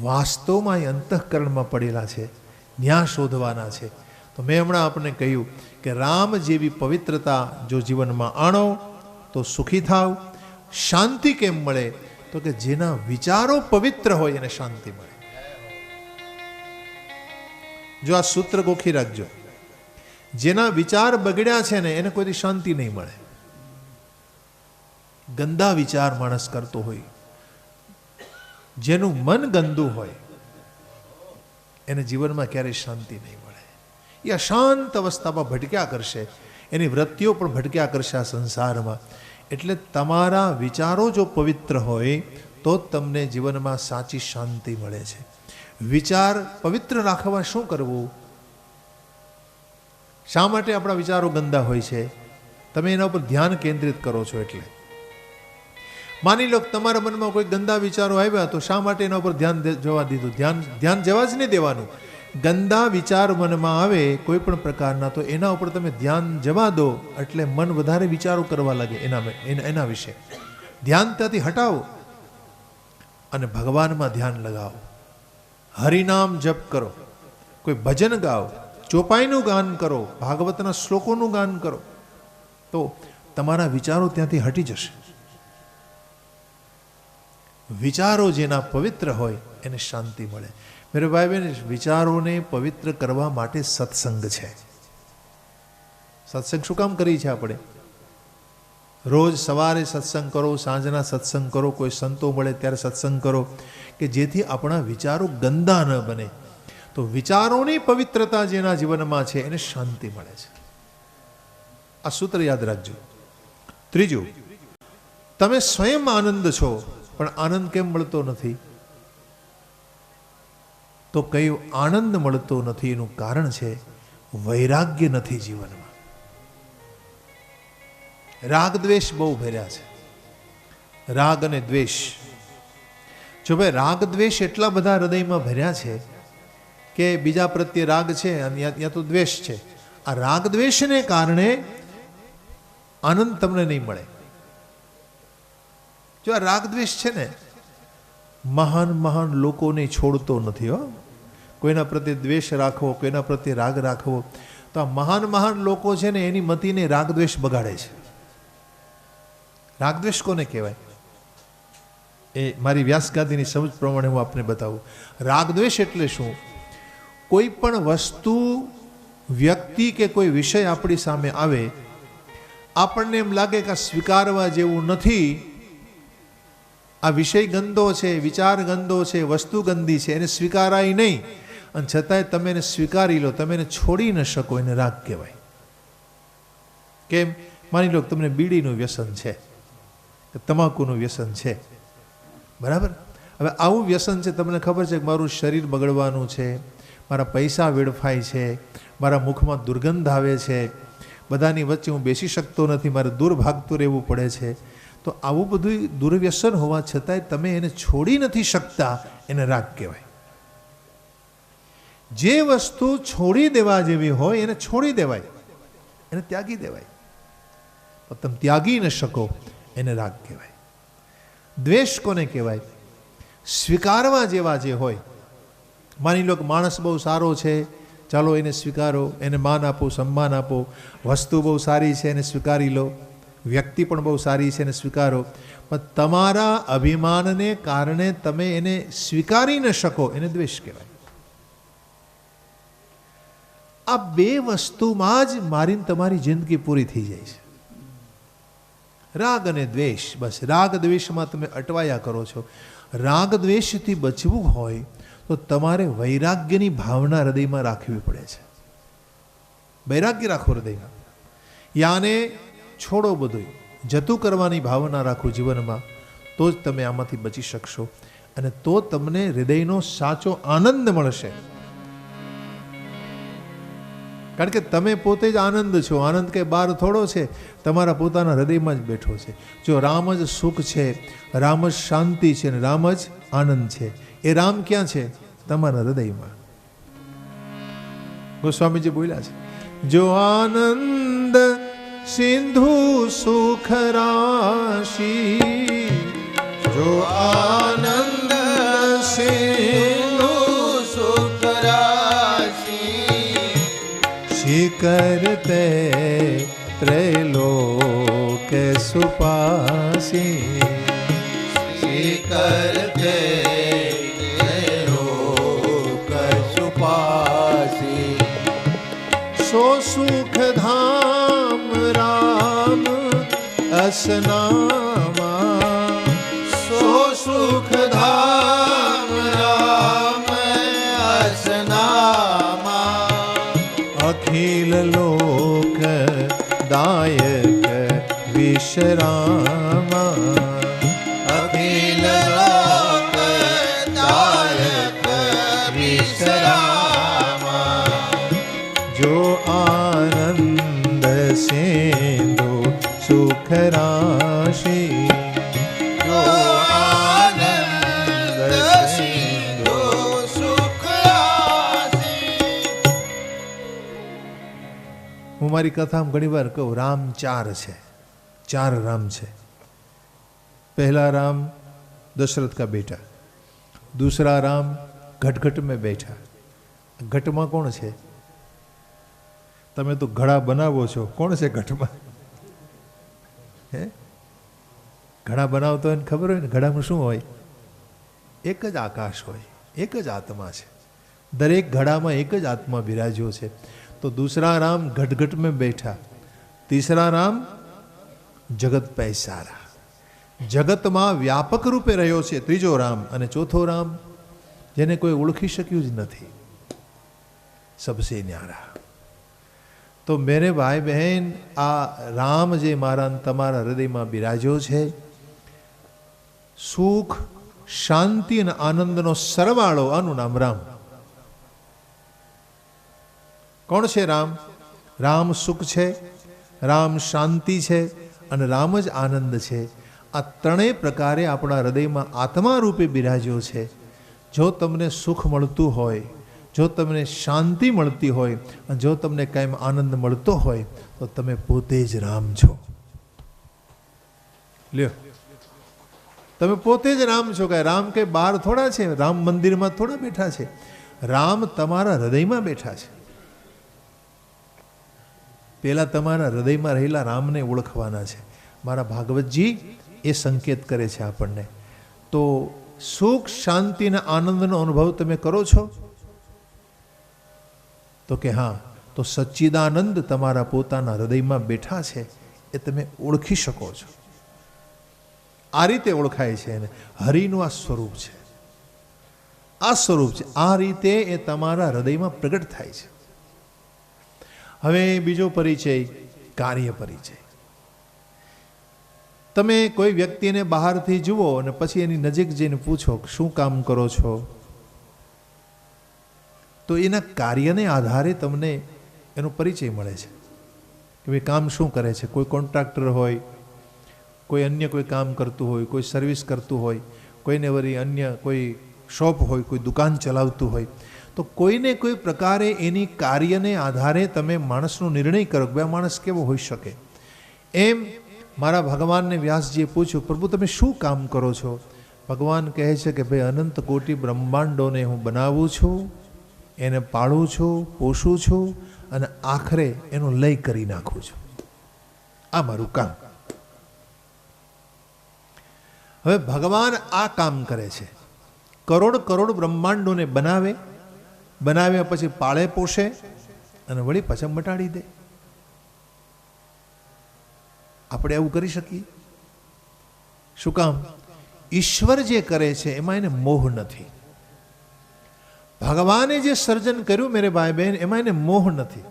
વાસ્તવમાં એ અંતઃકરણમાં પડેલા છે, ન્યા શોધવાના છે. તો મેં હમણાં આપને કહ્યું કે રામ જેવી પવિત્રતા જો જીવનમાં આણો તો સુખી થાવ. શાંતિ કેમ મળે? તો કે જેના વિચારો પવિત્ર હોય એને શાંતિ મળે. જો આ સૂત્ર ગોખી રાખજો, જેના વિચાર બગડ્યા છે ને એને કોઈથી શાંતિ નહીં મળે. ગંદા વિચાર માણસ કરતો હોય, જેનું મન ગંદુ હોય, એને જીવનમાં ક્યારેય શાંતિ નહીં મળે. એ અશાંત અવસ્થામાં ભટક્યા કરશે, એની વૃત્તિઓ પણ ભટક્યા કરશે આ સંસારમાં. એટલે તમારા વિચારો જો પવિત્ર હોય તો તમને જીવનમાં સાચી શાંતિ મળે છે. વિચાર પવિત્ર રાખવા શું કરવું? શા માટે આપણા વિચારો ગંદા હોય છે? તમે એના ઉપર ધ્યાન કેન્દ્રિત કરો છો. એટલે માની લો કે તમારા મનમાં કોઈ ગંદા વિચારો આવ્યા, તો શા માટે એના ઉપર ધ્યાન જવા દીધું? ધ્યાન જવા જ નહીં દેવાનું. ગંદા વિચાર મનમાં આવે કોઈ પણ પ્રકારના, તો એના ઉપર તમે ધ્યાન જવા દો, એટલે મન વધારે વિચારો કરવા લાગે એના વિશે. ધ્યાન ત્યાંથી હટાવો અને ભગવાનમાં ધ્યાન લગાવો. હરિનામ જપ કરો, કોઈ ભજન ગાઓ, ચોપાઈનું ગાન કરો, ભાગવતના શ્લોકોનું ગાન કરો, તો તમારા વિચારો ત્યાંથી હટી જશે. વિચારો જેના પવિત્ર હોય એને શાંતિ મળે. મેરે ભાઈ બહેન, વિચારોને પવિત્ર કરવા માટે સત્સંગ છે. સત્સંગ શું કામ કરી છે આપણે? રોજ સવારે સત્સંગ કરો, સાંજના સત્સંગ કરો, કોઈ સંતો મળે ત્યારે સત્સંગ કરો, કે જેથી આપણા વિચારો ગંદા ન બને. તો વિચારોની પવિત્રતા જેના જીવનમાં છે એને શાંતિ મળે છે. આ સૂત્ર યાદ રાખજો. ત્રીજું, તમે સ્વયં આનંદ છો, પણ આનંદ કેમ મળતો નથી? તો કયું આનંદ મળતો નથી એનું કારણ છે વૈરાગ્ય નથી જીવનમાં. રાગ દ્વેષ બહુ ભર્યા છે. રાગ અને દ્વેષ. જો ભાઈ રાગ દ્વેષ એટલા બધા હૃદયમાં ભર્યા છે કે બીજા પ્રત્યે રાગ છે અને યા તો દ્વેષ છે. આ રાગ દ્વેષને કારણે આનંદ તમને નહીં મળે. જો આ રાગ દ્વેષ છે ને, મહાન મહાન લોકોને છોડતો નથી. હો, કોઈના પ્રત્યે દ્વેષ રાખવો, કોઈના પ્રત્યે રાગ રાખવો, તો આ મહાન મહાન લોકો છે ને એની મતિને રાગ દ્વેષ બગાડે છે. રાગ દ્વેષ કોને કહેવાય એ મારી વ્યાસગાદીની સમજ પ્રમાણે હું આપને બતાવું. રાગ દ્વેષ એટલે શું? કોઈ પણ વસ્તુ, વ્યક્તિ કે કોઈ વિષય આપણી સામે આવે, આપણને એમ લાગે કે આ સ્વીકારવા જેવું નથી, આ વિષય ગંદો છે, વિચાર ગંદો છે, વસ્તુ ગંદી છે, એને સ્વીકારાય નહીં, અને છતાંય તમે એને સ્વીકારી લો, તમે એને છોડી ન શકો, એને રાગ કહેવાય. કેમ? માની લો તમને બીડીનું વ્યસન છે, તમાકુનું વ્યસન છે, બરાબર? હવે આવું વ્યસન છે, તમને ખબર છે કે મારું શરીર બગડવાનું છે, મારા પૈસા વેડફાય છે, મારા મુખમાં દુર્ગંધ આવે છે, બધાની વચ્ચે હું બેસી શકતો નથી, મારે દૂર ભાગતું રહેવું પડે છે. તો આવું બધું દુર્વ્યસન હોવા છતાંય તમે એને છોડી નથી શકતા, એને રાગ કહેવાય. જે વસ્તુ છોડી દેવા જેવી હોય એને છોડી દેવાય, એને ત્યાગી દેવાય. તમે ત્યાગી ન શકો, એને રાગ કહેવાય. દ્વેષ કોને કહેવાય? સ્વીકારવા જેવા જે હોય. માની લો કે માણસ બહુ સારો છે, ચાલો એને સ્વીકારો, એને માન આપો, સન્માન આપો, વસ્તુ બહુ સારી છે એને સ્વીકારી લો, વ્યક્તિ પણ બહુ સારી છે એને સ્વીકારો, પણ તમારા અભિમાનને કારણે તમે એને સ્વીકારી ન શકો, એને દ્વેષ કહેવાય. આ બે વસ્તુમાં જ મારીને તમારી જિંદગી પૂરી થઈ જાય છે. રાગ અને દ્વેષ. બસ રાગ દ્વેષમાં તમે અટવાયા કરો છો. રાગ દ્વેષથી બચવું હોય તો તમારે વૈરાગ્યની ભાવના હૃદયમાં રાખવી પડે છે. વૈરાગ્ય રાખો હૃદયમાં. યાને છોડો, બધું જતું કરવાની ભાવના રાખો જીવનમાં, તો જ તમે આમાંથી બચી શકશો, અને તો તમને હૃદયનો સાચો આનંદ મળશે. કારણ કે તમે પોતે જ આનંદ છો. આનંદ કંઈ બહાર થોડો છે, તમારા પોતાના હૃદયમાં જ બેઠો છે. જો રામ જ સુખ છે, રામ જ શાંતિ છે, અને રામ જ આનંદ છે. એ રામ ક્યાં છે? તમારા હૃદયમાં. ગોસ્વામીજી બોલ્યા છે, જો આનંદ સિંધુ સુખ રાશી, જો આનંદ સિંધુ સુખ રાશી, શિકરતે ત્રૈલોક સુપાસી, શિકરતે ત્રૈલોક સુપાસી, सो सुख धाम राम असनामा, सो सुख धाम राम असनामा, अखिल लोक दायक विश्रामा, अखिल लोक दायक विश्रामा, जो आनंद सिंधु सुख राशि, जो आनंद सिंधु सुख राशि। હું મારી કથામાં ઘણી વાર કહું, રામ ચાર છે, ચાર રામ છે. पहला राम दशरथ का बेटा, दूसरा राम घट में बैठा. घट में कौन है? तमे तो घड़ा बनावो छो, कौन से घट में? है घड़ा बनावतो એને ખબર હોય ને ઘડામાં શું હોય? એક જ આકાશ હોય, એક જ આત્મા છે. દરેક ઘડામાં એક જ આત્મા બિરાજ્યો છે. તો दूसरा राम घट में बैठा, तीसरा राम जगत पैसारा, जगत में व्यापक रूपे रह्यो छे त्रीजो राम, અને ચોથો राम જેને કોઈ ઓળખી શક્યું જ નથી, सबसे न्यारा. तो मेरे भाई बहन, आ राम जे मारा तमारा हृदय में बिराजो छे, सुख शांति અને આનંદનો સરવાળો, આનું નામ રામ. કોણ છે રામ? રામ સુખ છે, રામ શાંતિ છે અને રામ જ આનંદ છે. આ ત્રણેય પ્રકારે આપણા હૃદયમાં આત્મા રૂપે બિરાજ્યો છે. જો તમને સુખ મળતું હોય, જો તમને શાંતિ મળતી હોય અને જો તમને કાંઈ આનંદ મળતો હોય તો તમે પોતે જ રામ છો. લ્યો, તમે પોતે જ રામ છો. કે રામ કે બહાર થોડા છે, રામ મંદિરમાં થોડા બેઠા છે, રામ તમારા હૃદયમાં બેઠા છે. પહેલા તમારા હૃદયમાં રહેલા રામને ઓળખવાના છે. મારા ભાગવતજી એ સંકેત કરે છે આપણને. તો સુખ શાંતિ અને આનંદનો અનુભવ તમે કરો છો? તો કે હા. તો સચ્ચિદાનંદ તમારા પોતાના હૃદયમાં બેઠા છે, એ તમે ઓળખી શકો છો. આ રીતે ઓળખાય છે એને. હરિનું આ સ્વરૂપ છે, આ સ્વરૂપ છે. આ રીતે એ તમારા હૃદયમાં પ્રગટ થાય છે. હવે બીજો પરિચય, કાર્ય પરિચય. તમે કોઈ વ્યક્તિને બહારથી જુઓ અને પછી એની નજીક જઈને પૂછો શું કામ કરો છો, તો એના કાર્યને આધારે તમને એનો પરિચય મળે છે કે ભાઈ કામ શું કરે છે. કોઈ કોન્ટ્રાક્ટર હોય, કોઈ અન્ય કોઈ કામ કરતું હોય, કોઈ સર્વિસ કરતું હોય, કોઈને વળી અન્ય કોઈ શોપ હોય, કોઈ દુકાન ચલાવતું હોય. તો કોઈને કોઈ પ્રકારે એની કાર્યને આધારે તમે માણસનો નિર્ણય કરો કે આ માણસ કેવો હોઈ શકે. એમ મારા ભગવાનને વ્યાસજીએ પૂછ્યું, પ્રભુ તમે શું કામ કરો છો? ભગવાન કહે છે કે ભાઈ અનંત કોટી બ્રહ્માંડોને હું બનાવું છું, એને પાળું છું, પોષું છું અને આખરે એનો લય કરી નાખું છું. આ મારું કામ. હવે ભગવાન આ કામ કરે છે. કરોડ કરોડ બ્રહ્માંડોને બનાવે, બનાવ્યા પછી પાળે પોષે અને વળી પાછા મટાડી દે. આપણે આવું કરી શકીએ? શું કામ? ઈશ્વર જે કરે છે એમાં એને મોહ નથી. ભગવાને જે સર્જન કર્યું મેરે ભાઈ બહેન, એમાં એને મોહ નથી.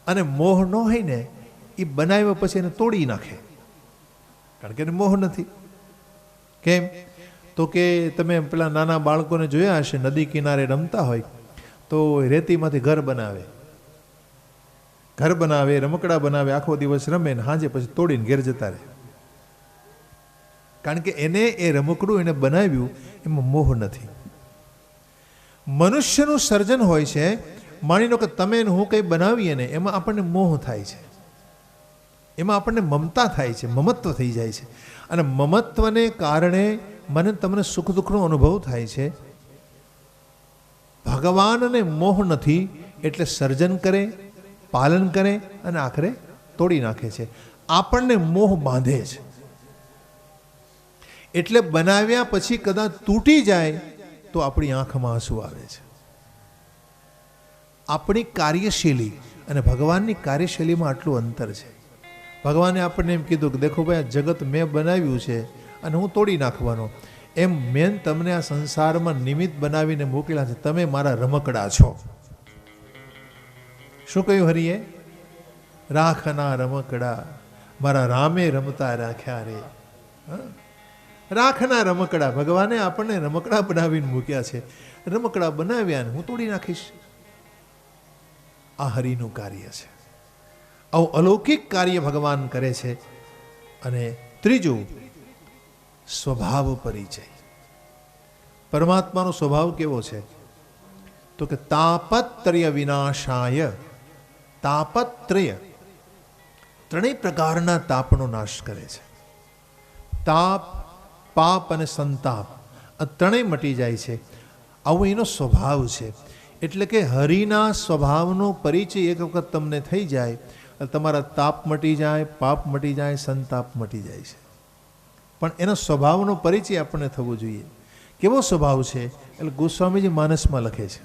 અને મોહ ન હોય ને એ બનાવ્યા પછી એને તોડી નાખે, કારણ કે એને મોહ નથી. કેમ? તો કે તમે પેલા નાના બાળકોને જોયા હશે, નદી કિનારે રમતા હોય તો રેતીમાંથી ઘર બનાવે, રમકડા બનાવે, આખો દિવસ રમે ને સાંજે પછી તોડીને ઘેર જતા રહે. કારણ કે એને એ રમકડું એને બનાવ્યું એમાં મોહ નથી. મનુષ્યનું સર્જન હોય છે, માની લો કે તમે હું કંઈ બનાવીએ ને એમાં આપણને મોહ થાય છે, એમાં આપણને મમતા થાય છે, મમત્વ થઈ જાય છે. અને મમત્વને કારણે મને તમને સુખ દુઃખનો અનુભવ થાય છે. ભગવાનને મોહ નથી એટલે સર્જન કરે, પાલન કરે અને આખરે તોડી નાખે છે. આપણને મોહ બાંધે છે એટલે બનાવ્યા પછી કદાચ તૂટી જાય તો આપણી આંખમાં આંસુ આવે છે. આપણી કાર્યશૈલી અને ભગવાનની કાર્યશૈલીમાં આટલું અંતર છે. ભગવાને આપણને એમ કીધું કે દેખો ભાઈ આ જગત મેં બનાવ્યું છે અને હું તોડી નાખવાનો. એમ મેં તમને આ સંસારમાં નિમિત્ત બનાવીને મોકલ્યા છે. તમે મારા રમકડા છો. શું કહ્યું હરિએ? રાખના રમકડા મારા રામે રમતા રાખ્યા રે. રાખના રમકડા. ભગવાને આપણને રમકડા બનાવીને મૂક્યા છે. રમકડા બનાવ્યા ને હું તોડી નાખીશ. આ હરિનું કાર્ય છે. આવું અલૌકિક કાર્ય ભગવાન કરે છે. અને ત્રીજું, સ્વભાવ પરિચય. પરમાત્માનો સ્વભાવ કેવો છે? તો કે તાપત્રય વિનાશાય. તાપત્રય, ત્રણેય પ્રકારના તાપનો નાશ કરે છે. તાપ, પાપ અને સંતાપ, આ ત્રણેય મટી જાય છે. આવો એનો સ્વભાવ છે. એટલે કે હરિના સ્વભાવનો પરિચય એક વખત તમને થઈ જાય, તમારા તાપ મટી જાય, પાપ મટી જાય, સંતાપ મટી જાય છે. પણ એનો સ્વભાવનો પરિચય આપણને થવો જોઈએ. કેવો સ્વભાવ છે? એટલે ગોસ્વામીજી માનસમાં લખે છે.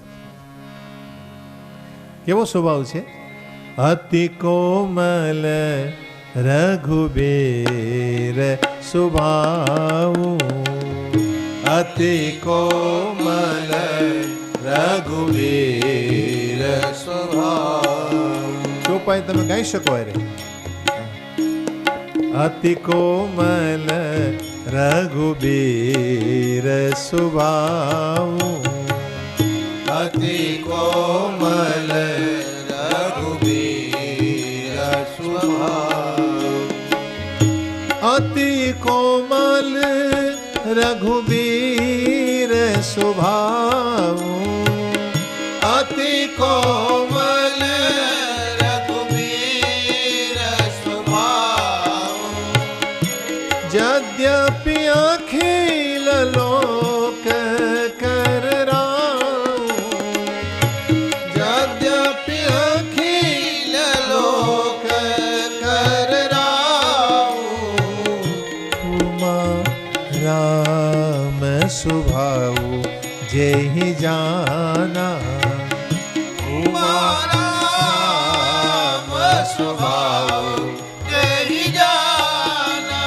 કેવો સ્વભાવ છે? અતિ કોમલ રઘુબીર સ્વભાવ. અતિ કોમલ રઘુબીર સ્વભાવ. ચોપાઈ તમે ગાઈ શકો રે. અતિ કોમલ રઘુબીર સ્વભાવ. અતિ કોમલ રઘુબીર સ્વભાવ. અતિ કોમલ રઘુબીર સ્વભાવ. અતિ કોમલ રઘુબીર સ્વભાવ. यद्यपि अखिल लोक करराऊ. यद्यपि अखिल लोक करराऊ. उमा राम स्वभाव जेहि जाना. उमा राम स्वभाव जेहि जाना.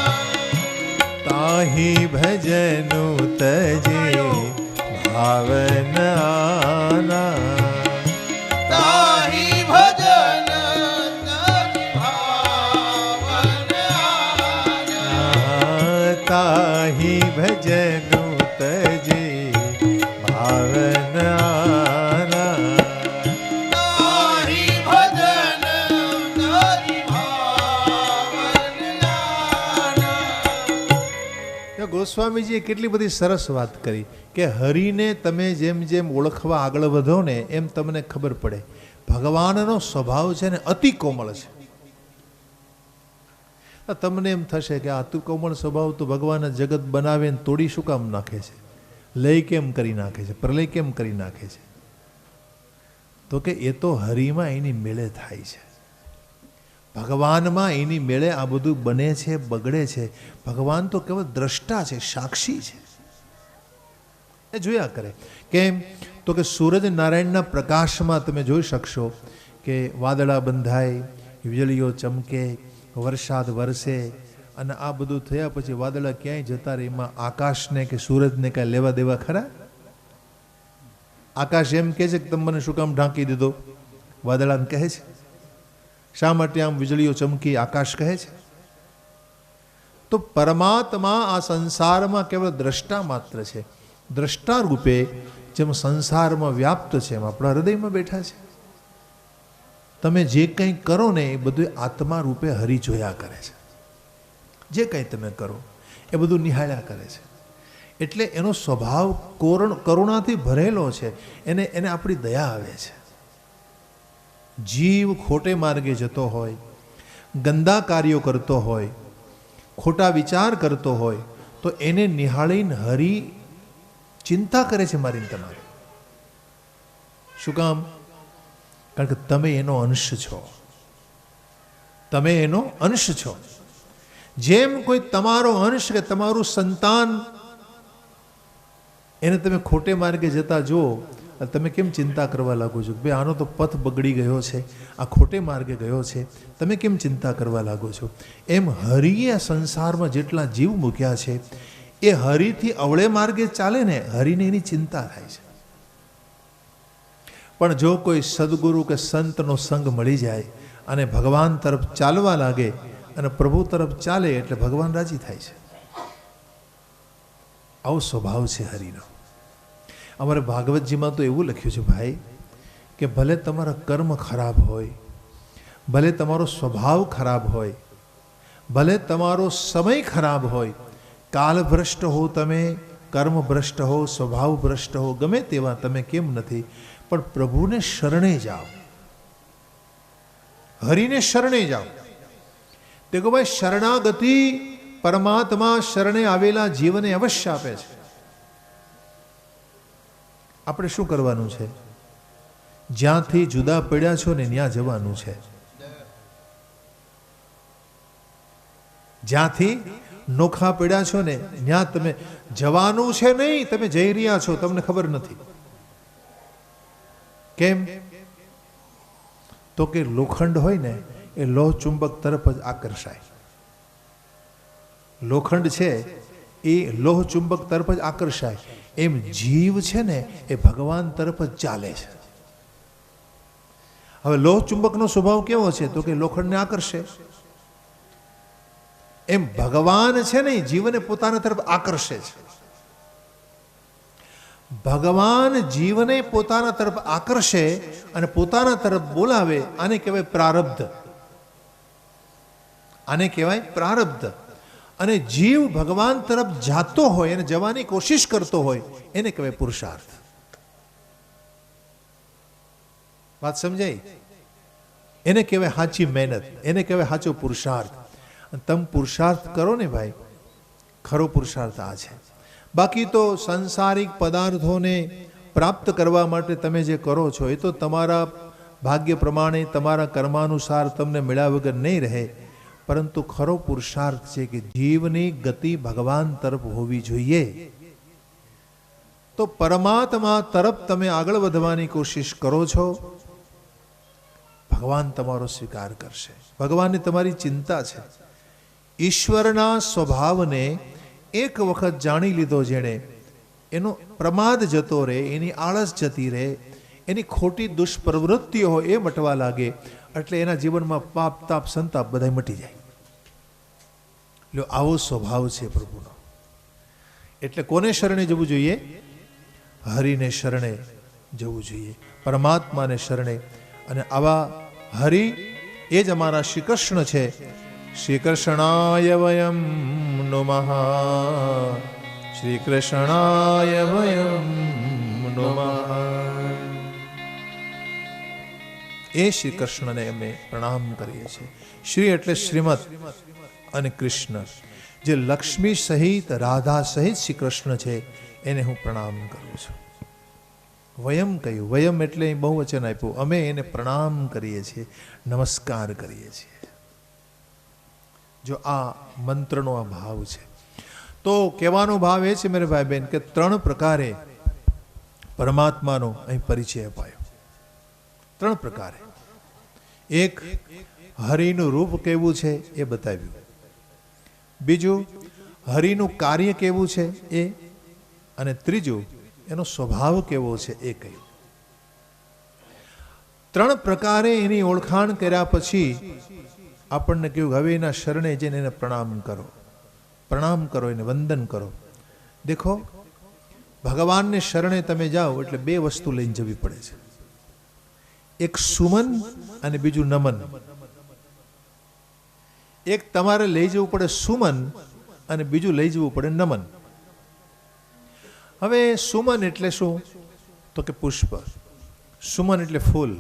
ताहि भजनु तजे भावन आना. ताहि भजन तज भावन आना. ताहि भजनु तजे भावन आना. ताहि भजन तज भावन आना. ગોસ્વામીજીએ કેટલી બધી સરસ વાત કરી કે હરિને તમે જેમ જેમ ઓળખવા આગળ વધો ને એમ તમને ખબર પડે ભગવાનનો સ્વભાવ છે ને અતિ કોમળ છે. તમને એમ થશે કે આ અતિ કોમળ સ્વભાવ તો ભગવાન જગત બનાવે ને તોડી શું કામ નાખે છે? લય કેમ કરી નાખે છે? પ્રલય કેમ કરી નાખે છે? તો કે એ તો હરિમાં એની મેળે થાય છે. ભગવાનમાં એની મેળે આ બધું બને છે, બગડે છે. ભગવાન તો કેવળ દ્રષ્ટા છે, સાક્ષી છે. એ જોયા કરે. કેમ? તો કે સૂરજ નારાયણના પ્રકાશમાં તમે જોઈ શકશો કે વાદળા બંધાય, વીજળીઓ ચમકે, વરસાદ વરસે અને આ બધું થયા પછી વાદળા ક્યાંય જતા રહે. એમાં આકાશને કે સૂરજને કાંઈ લેવા દેવા ખરા? આકાશ એમ કહે છે કે તમે મને શું કામ ઢાંકી દીધો? વાદળાને કહે છે. શા માટે આમ વીજળીઓ ચમકી? આકાશ કહે છે. તો પરમાત્મા આ સંસારમાં કેવળ દ્રષ્ટા માત્ર છે. દ્રષ્ટા રૂપે જેમ સંસારમાં વ્યાપ્ત છે એમ આપણા હૃદયમાં બેઠા છે. તમે જે કંઈ કરો ને એ બધું આત્મા રૂપે હરી જોયા કરે છે. જે કંઈ તમે કરો એ બધું નિહાળ્યા કરે છે. એટલે એનો સ્વભાવ કરુણાથી ભરેલો છે. એને આપણી દયા આવે છે. જીવ ખોટે માર્ગે જતો હોય, ગંદા કાર્યો કરતો હોય, ખોટા વિચાર કરતો હોય તો એને નિહાળીને હરી ચિંતા કરે છે મારી તમારી. શું કામ? કારણ કે તમે એનો અંશ છો. તમે એનો અંશ છો. જેમ કોઈ તમારો અંશ કે તમારું સંતાન એને તમે ખોટે માર્ગે જતા જુઓ તમે કેમ ચિંતા કરવા લાગો છો? ભાઈ આનો તો પથ બગડી ગયો છે, આ ખોટે માર્ગે ગયો છે, તમે કેમ ચિંતા કરવા લાગો છો? એમ હરિએ સંસારમાં જેટલા જીવ મૂક્યા છે એ હરિથી અવળે માર્ગે ચાલે ને, હરિને એની ચિંતા થાય છે. પણ જો કોઈ સદગુરુ કે સંતનો સંગ મળી જાય અને ભગવાન તરફ ચાલવા લાગે અને પ્રભુ તરફ ચાલે એટલે ભગવાન રાજી થાય છે. આવો સ્વભાવ છે હરિનો. અમારે ભાગવતજીમાં તો એવું લખ્યું છે ભાઈ કે ભલે તમારા કર્મ ખરાબ હોય, ભલે તમારો સ્વભાવ ખરાબ હોય, ભલે તમારો સમય ખરાબ હોય, કાલ ભ્રષ્ટ હો તમે, કર્મ ભ્રષ્ટ હો, સ્વભાવ ભ્રષ્ટ હો, ગમે તેવા તમે કેમ નથી, પણ પ્રભુને શરણે જાઓ, હરિને શરણે જાઓ. દેખો ભાઈ, શરણાગતિ પરમાત્મા શરણે આવેલા જીવને અવશ્ય આપે છે. આપણે શું કરવાનું છે? જ્યાંથી જુદા પડ્યા છો ને ત્યાં જવાનું છે. જ્યાંથી નોખા પડ્યા છો ને ત્યાં તમે જવાનું છે. નહીં, તમે જઈ રહ્યા છો, તમને ખબર નથી. કેમ? તો કે લોખંડ હોય ને એ લોહ ચુંબક તરફ જ આકર્ષાય. લોખંડ છે એ લોહ ચુંબક તરફ જ આકર્ષાય. એમ જીવ છે ને એ ભગવાન તરફ જ ચાલે છે. હવે લોહ ચુંબકનો સ્વભાવ કેવો છે? તો કે લોખંડને આકર્ષે. એમ ભગવાન છે ને જીવને પોતાના તરફ આકર્ષે છે. ભગવાન જીવને પોતાના તરફ આકર્ષે અને પોતાના તરફ બોલાવે. આને કહેવાય પ્રારબ્ધ. આને કહેવાય પ્રારબ્ધ. અને જીવ ભગવાન તરફ જાતો હોય અને જવાની કોશિશ કરતો હોય એને કહેવાય પુરુષાર્થ. વાત સમજાય? એને કહેવાય સાચી મહેનત, એને કહેવાય સાચો પુરુષાર્થ. તમે પુરુષાર્થ કરો ને ભાઈ, ખરો પુરુષાર્થ આ છે. બાકી તો સંસારિક પદાર્થોને પ્રાપ્ત કરવા માટે તમે જે કરો છો એ તો તમારા ભાગ્ય પ્રમાણે, તમારા કર્માનુસાર તમને મળ્યા વગર નહીં રહે. પરંતુ ખરો પુરુષાર્થ છે કે જીવની ગતિ ભગવાન તરફ હોવી જોઈએ. તો પરમાત્મા તરફ તમે આગળ વધવાની કોશિશ કરો છો, ભગવાન તમારો સ્વીકાર કરશે. ભગવાનને તમારી ચિંતા છે. ઈશ્વરના સ્વભાવને એક વખત જાણી લીધો જેણે, એનો પ્રમાદ જતો રહે, એની આળસ જતી રહે, એની ખોટી દુષ્પ્રવૃત્તિઓ હોય એ મટવા લાગે એટલે એના જીવનમાં પાપ તાપ સંતાપ બધા મટી જાય. એટલે આવો સ્વભાવ છે પ્રભુનો. એટલે કોને શરણે જવું જોઈએ? હરિને શરણે જવું જોઈએ, પરમાત્માને શરણે. અને આવા હરિ એ જ અમારા શ્રી કૃષ્ણ છે. શ્રી કૃષ્ણાય વયમ નમઃ, શ્રી કૃષ્ણાય વયમ નમઃ. એ શ્રી કૃષ્ણને અમે પ્રણામ કરીએ છીએ. શ્રી એટલે શ્રીમદ અને કૃષ્ણ, જે લક્ષ્મી સહિત રાધા સહિત શ્રી કૃષ્ણ છે એને હું પ્રણામ કરું છું. વયમ કહ્યું, વયમ એટલે બહુ વચન આપ્યું. અમે એને પ્રણામ કરીએ છીએ, નમસ્કાર કરીએ છીએ. જો આ મંત્રનો આ ભાવ છે તો કહેવાનો ભાવ એ છે મેરે ભાઈ બહેન કે 3 પ્રકારે પરમાત્માનો અહીં પરિચય અપાયો. 3 પ્રકારે. એક, હરિનું રૂપ કેવું છે એ બતાવ્યું. બીજું, હરિનું કાર્ય કેવું છે એ. અને ત્રીજું, એનો સ્વભાવ કેવો છે એ કહ્યું. 3 પ્રકારે એની ઓળખાણ કર્યા પછી આપણને કહ્યું હવે એના શરણે જઈને એને પ્રણામ કરો, પ્રણામ કરો, એને વંદન કરો. દેખો, ભગવાનને શરણે તમે જાઓ એટલે 2 વસ્તુ લઈને જવી પડે છે. એક સુમન અને બીજું નમન. એક તમારે લઈ જવું પડે સુમન અને બીજું લઈ જવું પડે નમન. હવે સુમન એટલે શું? તો કે પુષ્પ. સુમન એટલે ફૂલ,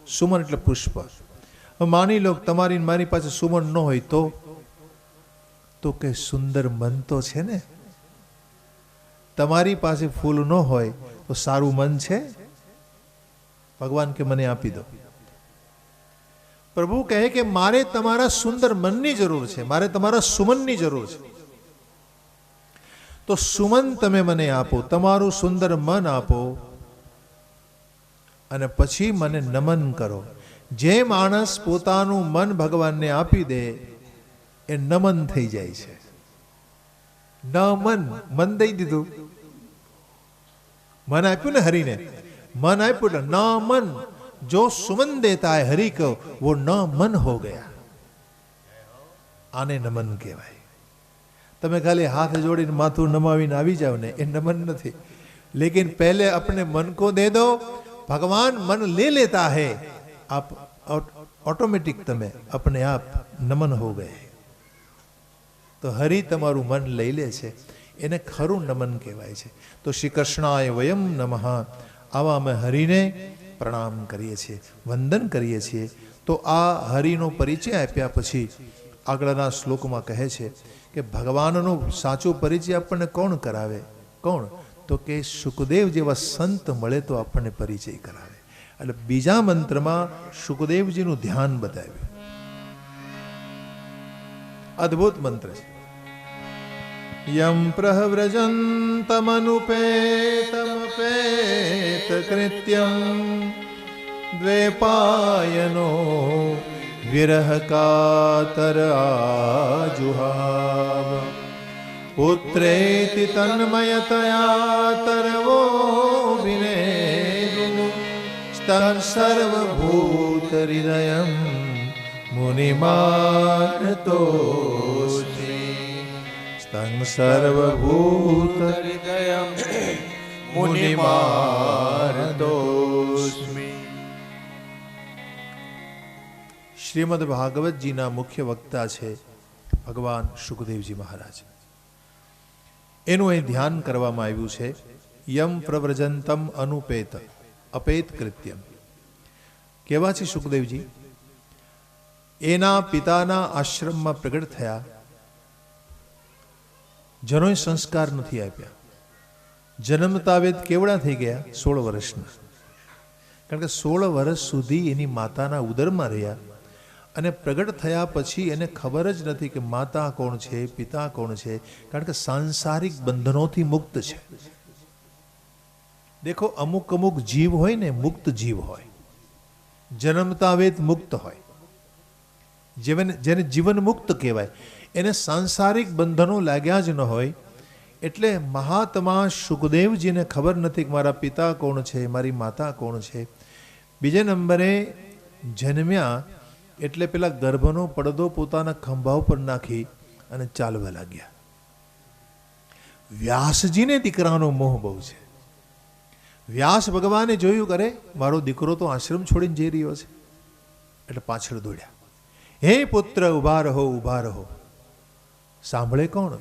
સુમન એટલે પુષ્પ. હવે માની લો તમારી મારી પાસે સુમન ન હોય તો કે સુંદર મન તો છે ને. તમારી પાસે ફૂલ ન હોય તો સારું મન છે? ભગવાન કે મને આપી દો. પ્રભુ કહે કે મારે તમારા સુંદર મનની જરૂર છે, મારે તમારા સુમનની જરૂર છે. તો સુમન તમે મને આપો, તમારું સુંદર મન આપો, અને પછી મને નમન કરો. જે માણસ પોતાનું મન ભગવાનને આપી દે એ નમન થઈ જાય છે. મન દઈ દીધું, મન આપ્યું ને હરિને, મન આપ્યું એટલે ન મન જો સુમન દેતા હૈ હरि को वो न मन हो गया. આને નમન કહેવાય. તમે ખાલી હાથ જોડીને માથું નમાવીને આવી જાવ ને એ નમન નથી. लेकिन पहले अपने मन को दे दो, भगवान मन ले लेता है, आप ऑटोमेटिक તમે अपने आप नमन हो गए. તો હરિ તમારું મન લઈ લે છે, એને ખરું નમન કહેવાય છે. તો શ્રી કૃષ્ણાય વયમ નમઃ, આવા અમે હરિને પ્રણામ કરીએ છીએ, વંદન કરીએ છીએ. તો આ હરિનો પરિચય આપ્યા પછી આગળના શ્લોકમાં કહે છે કે ભગવાનનો સાચો પરિચય આપણને કોણ કરાવે? કોણ? તો કે સુખદેવ જેવા સંત મળે તો આપણને પરિચય કરાવે. એટલે બીજા મંત્રમાં સુખદેવજીનું ધ્યાન બતાવ્યું. અદ્ભુત મંત્ર છે. યમ પ્રવ્રજંતમનુપેતમપેત કૃત્યમ દ્વૈપાયનો વિરહ કાતર આજુહાવ પુત્રેતિ તન્મયતયા તરવો વિનેદુ સ્તં સર્વભૂત હૃદયમ મુનિમાનતોસ્મિ. સ્તં સર્વભૂત હૃદયમ મુનિમાનતોસ્મિ. શ્રીમદ ભાગવતજીના મુખ્ય વક્તા છે ભગવાન સુખદેવજી મહારાજ. એનું અહીં ધ્યાન કરવામાં આવ્યું છે. યમ પ્રવ્રજંતમ અનુપેત અપેત કૃત્યમ. કેવા છે સુખદેવજી? એના પિતાના આશ્રમમાં પ્રગટ થયા, જનોય સંસ્કાર નથી આપ્યા. જન્મતા વેદ કેવડા થઈ ગયા? 16 વર્ષના. કારણ કે 16 વર્ષ સુધી એની માતાના ઉદરમાં રહ્યા અને પ્રગટ થયા પછી એને ખબર જ નથી કે માતા કોણ છે, પિતા કોણ છે. કારણ કે સાંસારિક બંધનોથી મુક્ત છે. દેખો, અમુક અમુક જીવ હોય ને, મુક્ત જીવ હોય, જન્મતા વેદ મુક્ત હોય, જેને જીવન મુક્ત કહેવાય, એને સાંસારિક બંધનો લાગ્યા જ ન હોય. એટલે મહાત્મા સુખદેવજીને ખબર નથી કે મારા પિતા કોણ છે, મારી માતા કોણ છે. બીજે નંબરે જન્મ્યા એટલે પેલા ગર્ભનો પડદો પોતાના ખંભા ઉપર નાખી અને ચાલવા લાગ્યા. વ્યાસજીને દીકરાનો મોહ બહુ છે. વ્યાસ ભગવાને જોયું, કરે મારો દીકરો તો આશ્રમ છોડીને જઈ રહ્યો છે, એટલે પાછળ દોડ્યા. હે પુત્ર, ઉભા રહો, ઉભા રહો. સાંભળે કોણ?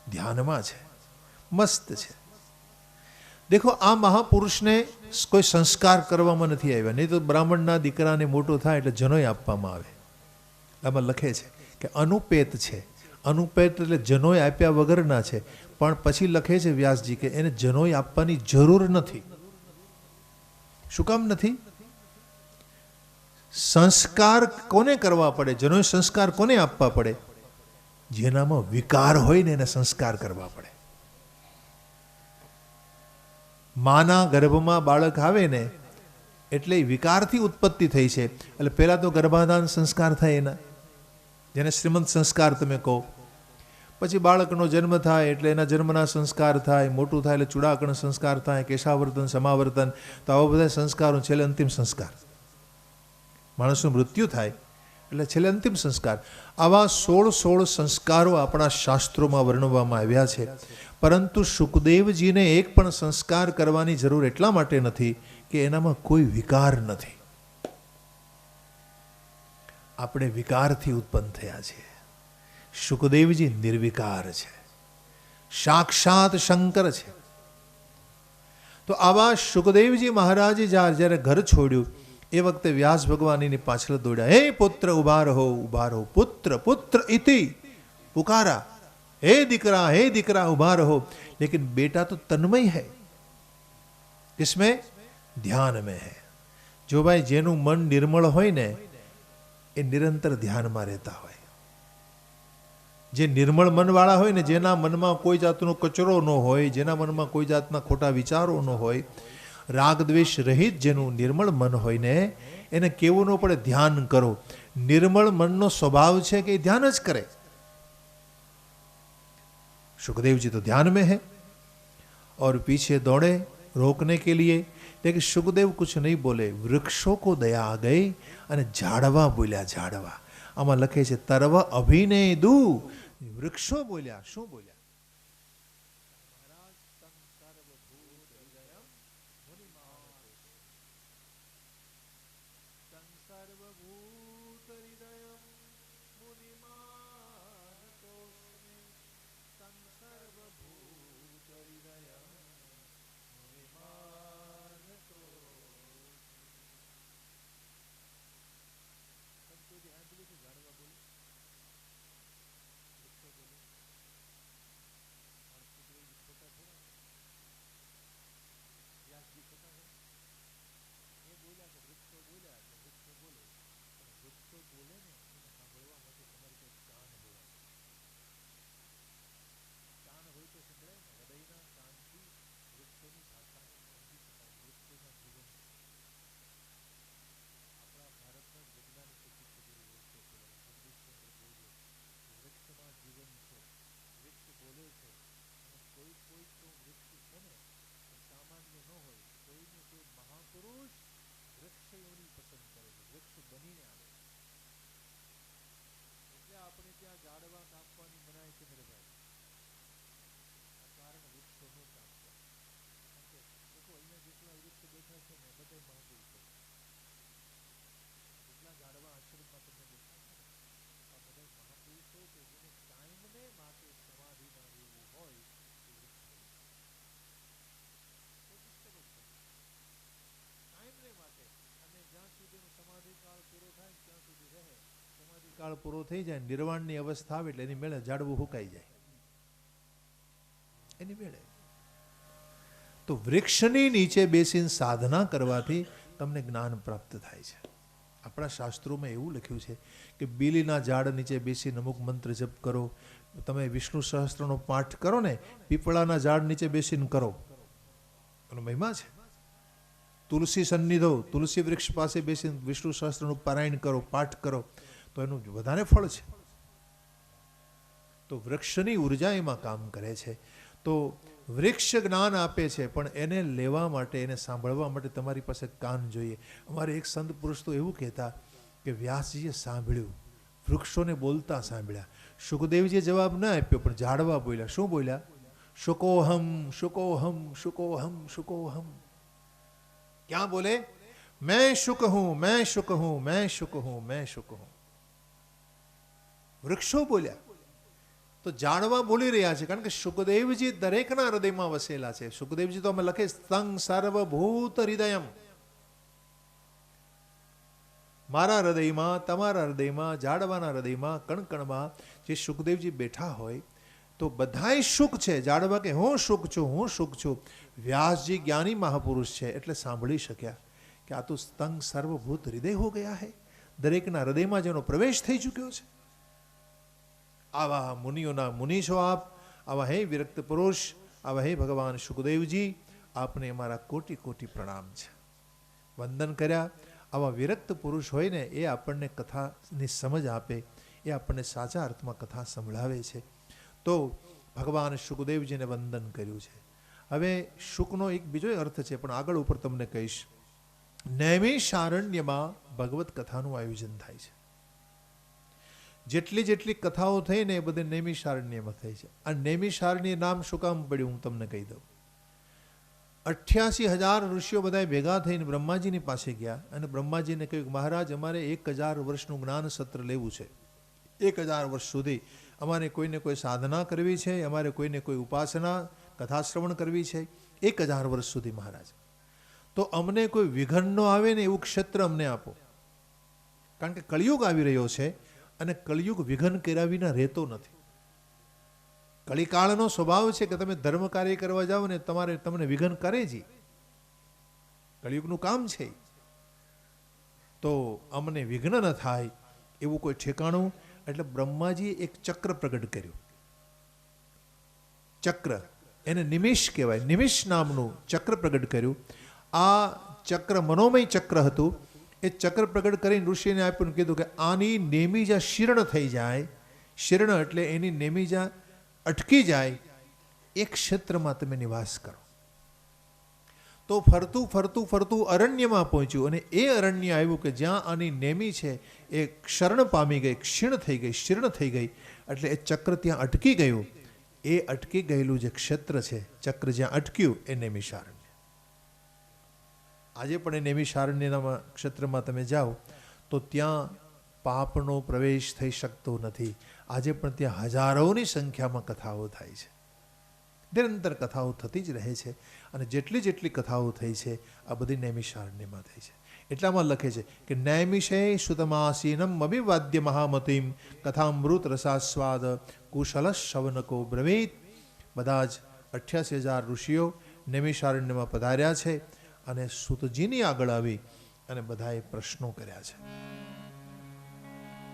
ધ્યાનમાં છે, મસ્ત છે. દેખો, આ મહાપુરુષને કોઈ સંસ્કાર કરવામાં નથી આવ્યા. નહીં તો બ્રાહ્મણના દીકરાને મોટો થાય એટલે જનોય આપવામાં આવે. આમાં લખે છે કે અનુપેત છે. અનુપેત એટલે જનોય આપ્યા વગરના છે. પણ પછી લખે છે વ્યાસજી કે એને જનોય આપવાની જરૂર નથી. શું કામ નથી? સંસ્કાર કોને કરવા પડે? જનોય સંસ્કાર કોને આપવા પડે? જેનામાં વિકાર હોય ને એને સંસ્કાર કરવા પડે. માના ગર્ભમાં બાળક આવે ને એટલે વિકારથી ઉત્પત્તિ થઈ છે. એટલે પહેલાં તો ગર્ભાધાન સંસ્કાર થાય એના, જેને શ્રીમંત સંસ્કાર તમે કહો. પછી બાળકનો જન્મ થાય એટલે એના જન્મના સંસ્કાર થાય, મોટું થાય એટલે ચૂડાકણ સંસ્કાર થાય, કેશાવર્તન, સમાવર્તન, તો આવા બધા સંસ્કારો. છેલ્લે અંતિમ સંસ્કાર, માણસનું મૃત્યુ થાય એટલે છેલ્લે અંતિમ સંસ્કાર. આવા 16 સંસ્કારો આપણા શાસ્ત્રોમાં વર્ણવવામાં આવ્યા છે. પરંતુ સુખદેવજીને એક પણ સંસ્કાર કરવાની જરૂર એટલા માટે નથી કે એનામાં કોઈ વિકાર નથી. આપણે વિકારથી ઉત્પન્ન થયા છીએ. સુખદેવજી નિર્વિકાર છે, સાક્ષાત શંકર છે. તો આવા સુખદેવજી મહારાજે જ્યારે ઘર છોડ્યું એ વખતે વ્યાસ ભગવાન એની પાછળ દોડ્યા. હે પુત્ર, ઉભા રહો, ઉભા રહો. પુત્ર પુત્ર ઇતિ પુકારા. हे દીકરા उभा रहो. लेकिन बेटा तो तन्मय है. किसमें? ध्यान में है. जो भाई જેનું મન નિર્મળ હોય ને એ નિરંતર ધ્યાનમાં રહેતા હોય. જે નિર્મળ મનવાળા હોય ને, જેના મનમાં કોઈ જાતનો કચરો ન હોય, જેના મનમાં કોઈ જાતના ખોટા વિચારો ન હોય, રાગ દ્વેષ રહિત જેનું નિર્મળ મન હોય ને એને કેવું ન પડે, ધ્યાન કરો. નિર્મળ મનનો સ્વભાવ છે કે એ ધ્યાન જ કરે. सुखदेव जी तो ध्यान में है और पीछे दौड़े रोकने के लिए, लेकिन सुखदेव कुछ नहीं बोले. वृक्षों को दया आ गई અને ઝાડવા બોલ્યા. ઝાડવા આમાં લખે છે તરવ અભિને દુ. વૃક્ષો બોલ્યા. શું બોલ્યા? કાળ પૂરો થઈ જાય, નિર્વાણની અવસ્થા આવે એટલે એની મેળે ઝાડવું હુકાઈ જાય. એની મેળે તો વૃક્ષની નીચે બેસીને સાધના કરવાથી તમને જ્ઞાન પ્રાપ્ત થાય છે. આપણા શાસ્ત્રોમાં એવું લખ્યું છે કે બીલીના ઝાડ નીચે બેસીને અમુક મંત્ર જપ કરો. તમે વિષ્ણુ સહસ્ત્રનો પાઠ કરો ને, પીપળાના ઝાડ નીચે બેસીને કરો, એનો મહિમા છે. તુલસી સન્નિધો, તુલસી વૃક્ષ પાસે બેસીને વિષ્ણુ સહસ્ત્રનું પારાયણ કરો, પાઠ કરો તો એનું વધારે ફળ છે. તો વૃક્ષની ઉર્જા એમાં કામ કરે છે. તો વૃક્ષ જ્ઞાન આપે છે, પણ એને લેવા માટે, એને સાંભળવા માટે તમારી પાસે કાન જોઈએ. અમારે એક સંત પુરુષ તો એવું કહેતા કે વ્યાસજીએ સાંભળ્યું, વૃક્ષોને બોલતા સાંભળ્યા. સુખદેવજીએ જવાબ ના આપ્યો, પણ ઝાડવા બોલ્યા. શું બોલ્યા? શુકોહમ શુકોહમ શુકોહમ શુકોહમ. ક્યાં બોલે? मैं शुक हूं, मैं शुक हूं, मैं शुक हूं, मैं शुक हूं. વૃક્ષો બોલ્યા તો જાણવા બોલી રહ્યા છે, કારણ કે સુખદેવજી દરેકના હૃદયમાં વસેલા છે. સુખદેવજી તો અમે લખે સ્તંગ સર્વભૂત હૃદયમ. મારા હૃદયમાં, તમારા હૃદયમાં, ઝાડવાના હૃદયમાં, કણકણમાં જે સુખદેવજી બેઠા હોય તો બધાય સુખ છે. ઝાડવા કે હું સુખ છું, હું સુખ છું. વ્યાસજી જ્ઞાની મહાપુરુષ છે એટલે સાંભળી શક્યા કે આ તો સ્તંગ સર્વભૂત હૃદય હો ગયા હે. દરેકના હૃદયમાં જેનો પ્રવેશ થઈ ચૂક્યો છે. આવા મુનિઓના મુનિ છો આપ, આવા હે વિરક્ત પુરુષ, આવા હે ભગવાન સુખદેવજી, આપને અમારા કોટી કોટી પ્રણામ છે. વંદન કર્યા. આવા વિરક્ત પુરુષ હોય ને એ આપણને કથાની સમજ આપે, એ આપણને સાચા અર્થમાં કથા સંભળાવે છે. તો ભગવાન સુખદેવજીને વંદન કર્યું છે. હવે શુકનો એક બીજો અર્થ છે, પણ આગળ ઉપર તમને કહીશ. નૈમિષારણ્યમાં ભગવત કથાનું આયોજન થાય છે. જેટલી જેટલી કથાઓ થઈ ને એ બધી નૈમિષારણ્યમાં થઈ છે. આ નૈમિષારણ્ય નામ શું કામ પડ્યું હું તમને કહી દઉં. 88,000 ઋષિઓ બધા ભેગા થઈને બ્રહ્માજીની પાસે ગયા અને બ્રહ્માજીને કહ્યું કે મહારાજ, અમારે 1000 વર્ષનું જ્ઞાન સત્ર લેવું છે. 1000 વર્ષ સુધી અમારે કોઈને કોઈ સાધના કરવી છે, અમારે કોઈને કોઈ ઉપાસના, કથા શ્રવણ કરવી છે. 1000 વર્ષ સુધી મહારાજ, તો અમને કોઈ વિઘ્ન ન આવે ને એવું ક્ષેત્ર અમને આપો. કારણ કે કળિયુગ આવી રહ્યો છે અને કળિયુગ વિઘ્ન કર્યા વિના રહેતો નથી. કળિકાળનો સ્વભાવ છે કે તમે ધર્મ કાર્ય કરવા જાઓ ને તમને વિઘ્ન કરે જ. કળિયુગનું કામ છે. તો અમને વિઘ્ન ન થાય એવું કોઈ ઠેકાણું. એટલે બ્રહ્માજીએ એક ચક્ર પ્રગટ કર્યું. ચક્ર એને નિમિષ કહેવાય. નિમિષ નામનું ચક્ર પ્રગટ કર્યું. આ ચક્ર મનોમય ચક્ર હતું. એ ચક્ર પ્રગટ કરીને ઋષિને આપ્યું, કીધું કે આની નેમીજા શીર્ણ થઈ જાય. શીર્ણ એટલે એની નેમીજા અટકી જાય, એ ક્ષેત્રમાં તમે નિવાસ કરો. તો ફરતું ફરતું ફરતું અરણ્યમાં પહોંચ્યું, અને એ અરણ્ય આવ્યું કે જ્યાં આની નેમી છે એ ક્ષરણ પામી ગઈ, ક્ષીણ થઈ ગઈ, શીર્ણ થઈ ગઈ. એટલે એ ચક્ર ત્યાં અટકી ગયું. એ અટકી ગયેલું જે ક્ષેત્ર છે, ચક્ર જ્યાં અટક્યું, એ નેમિષારણ્ય. આજે પણ એ નેમિષારણ્યના ક્ષેત્રમાં તમે જાઓ તો ત્યાં પાપનો પ્રવેશ થઈ શકતો નથી. આજે પણ ત્યાં હજારોની સંખ્યામાં કથાઓ થાય છે. નિરંતર કથાઓ થતી જ રહે છે. અને જેટલી જેટલી કથાઓ થઈ છે, આ બધી નૈમિષારણ્યમાં થઈ છે. એટલામાં લખે છે કે નૈમિષે સુતમાસીનમ અભિવાદ્ય મહામતીમ કથામૃત રસાસ્વાદ કુશલ શવનકો બ્રવીત. બધા જ 88,000 ઋષિઓ નૈમિષારણ્યમાં પધાર્યા છે અને સુતજીની આગળ આવી અને બધાએ પ્રશ્નો કર્યા છે.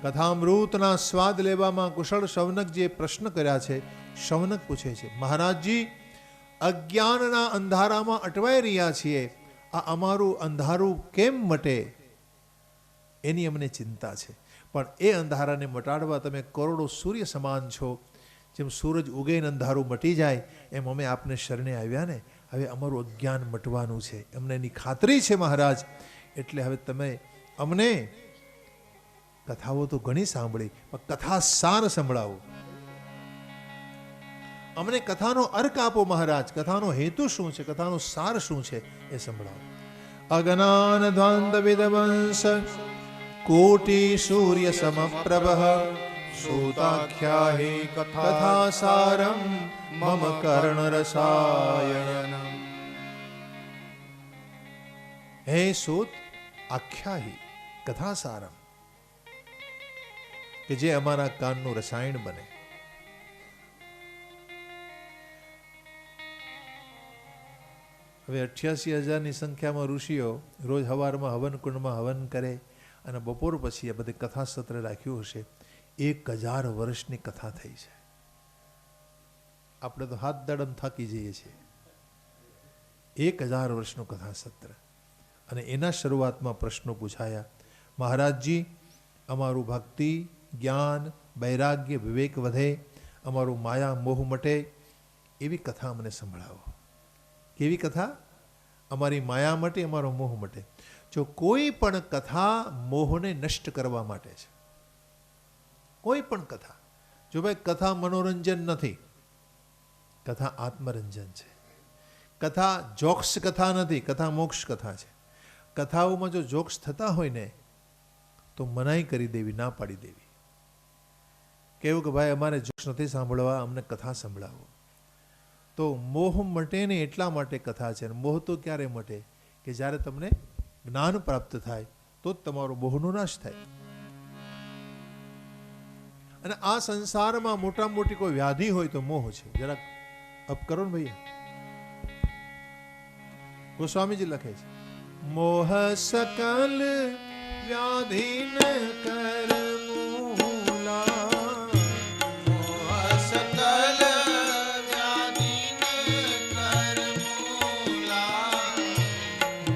કથામૃતના સ્વાદ લેવામાં કુશળ શવનકજીએ પ્રશ્ન કર્યા છે. શવનક પૂછે છે, મહારાજજી, અજ્ઞાનના અંધારામાં અટવાઈ રહ્યા છીએ, આ અમારું અંધારું કેમ મટે? એની અમને ચિંતા છે. પણ એ અંધારાને મટાડવા તમે કરોડો સૂર્ય સમાન છો. જેમ સૂરજ ઉગે ને અંધારું મટી જાય, એમ અમે આપને શરણે આવ્યા ને. હવે અમારું અજ્ઞાન મટવાનું છે, અમને એની ખાતરી છે મહારાજ. એટલે હવે તમે અમને કથાઓ તો ઘણી સાંભળી, પણ કથા સાર સંભળાવો. અમને કથાનો અર્ક આપો મહારાજ. કથાનો હેતુ શું છે, કથાનો સાર શું છે, એ સંભળાવો. અગનાન ધ્વાંત વિદવંશ કોટિ સૂર્ય સમપ્રભ સૂતાખ્યાહી કથા સારમ મમ કર્ણ રસાયણમ. હે સૂત, આખ્યાહી કથા સારમ, કે જે અમારા કાનનું રસાયણ બને. હવે 88,000ની સંખ્યામાં ઋષિઓ રોજ સવારમાં હવન કુંડમાં હવન કરે અને બપોર પછી આ બધી કથા સત્ર રાખ્યું હશે. 1000 વર્ષની કથા થઈ છે. આપણે તો હાથ દાડમ થાકી જઈએ છીએ. 1000 વર્ષનું કથા સત્ર. અને એના શરૂઆતમાં પ્રશ્નો પૂછાયા, મહારાજજી, અમારું ભક્તિ, જ્ઞાન, વૈરાગ્ય, વિવેક વધે, અમારું માયા મોહ મટે, એવી કથા અમને સંભળાવો. કેવી કથા? અમારી માયા મટે, અમારો મોહ મટે. જો કોઈ પણ કથા મોહને નષ્ટ કરવા માટે છે, કોઈ પણ કથા, જો ભાઈ કથા મનોરંજન નથી, કથા આત્મરંજન છે. કથા જોક્સ કથા નથી, કથા મોક્ષ કથા છે. કથાઓમાં જો જોક્સ થતા હોય ને તો મનાઈ કરી દેવી, ના પાડી દેવી. કેવું કે ભાઈ અમારે જોક્સ નથી સાંભળવા, અમને કથા સંભળાવો. તો મોહ મટે ને એટલા માટે કથા છે. મોહ તો ક્યારે મટે? કે જ્યારે તમને જ્ઞાન પ્રાપ્ત થાય તો જ તમારો મોહનો નાશ થાય. અને આ સંસારમાં મોટામાં મોટી કોઈ વ્યાધિ હોય તો મોહ છે. જરાક અપ કરો ને ભૈયા. ગોસ્વામીજી લખે છે, મોહ સકલ વ્યાધિન કર મૂલા. મોહ સકલ વ્યાધિન કર મૂલા.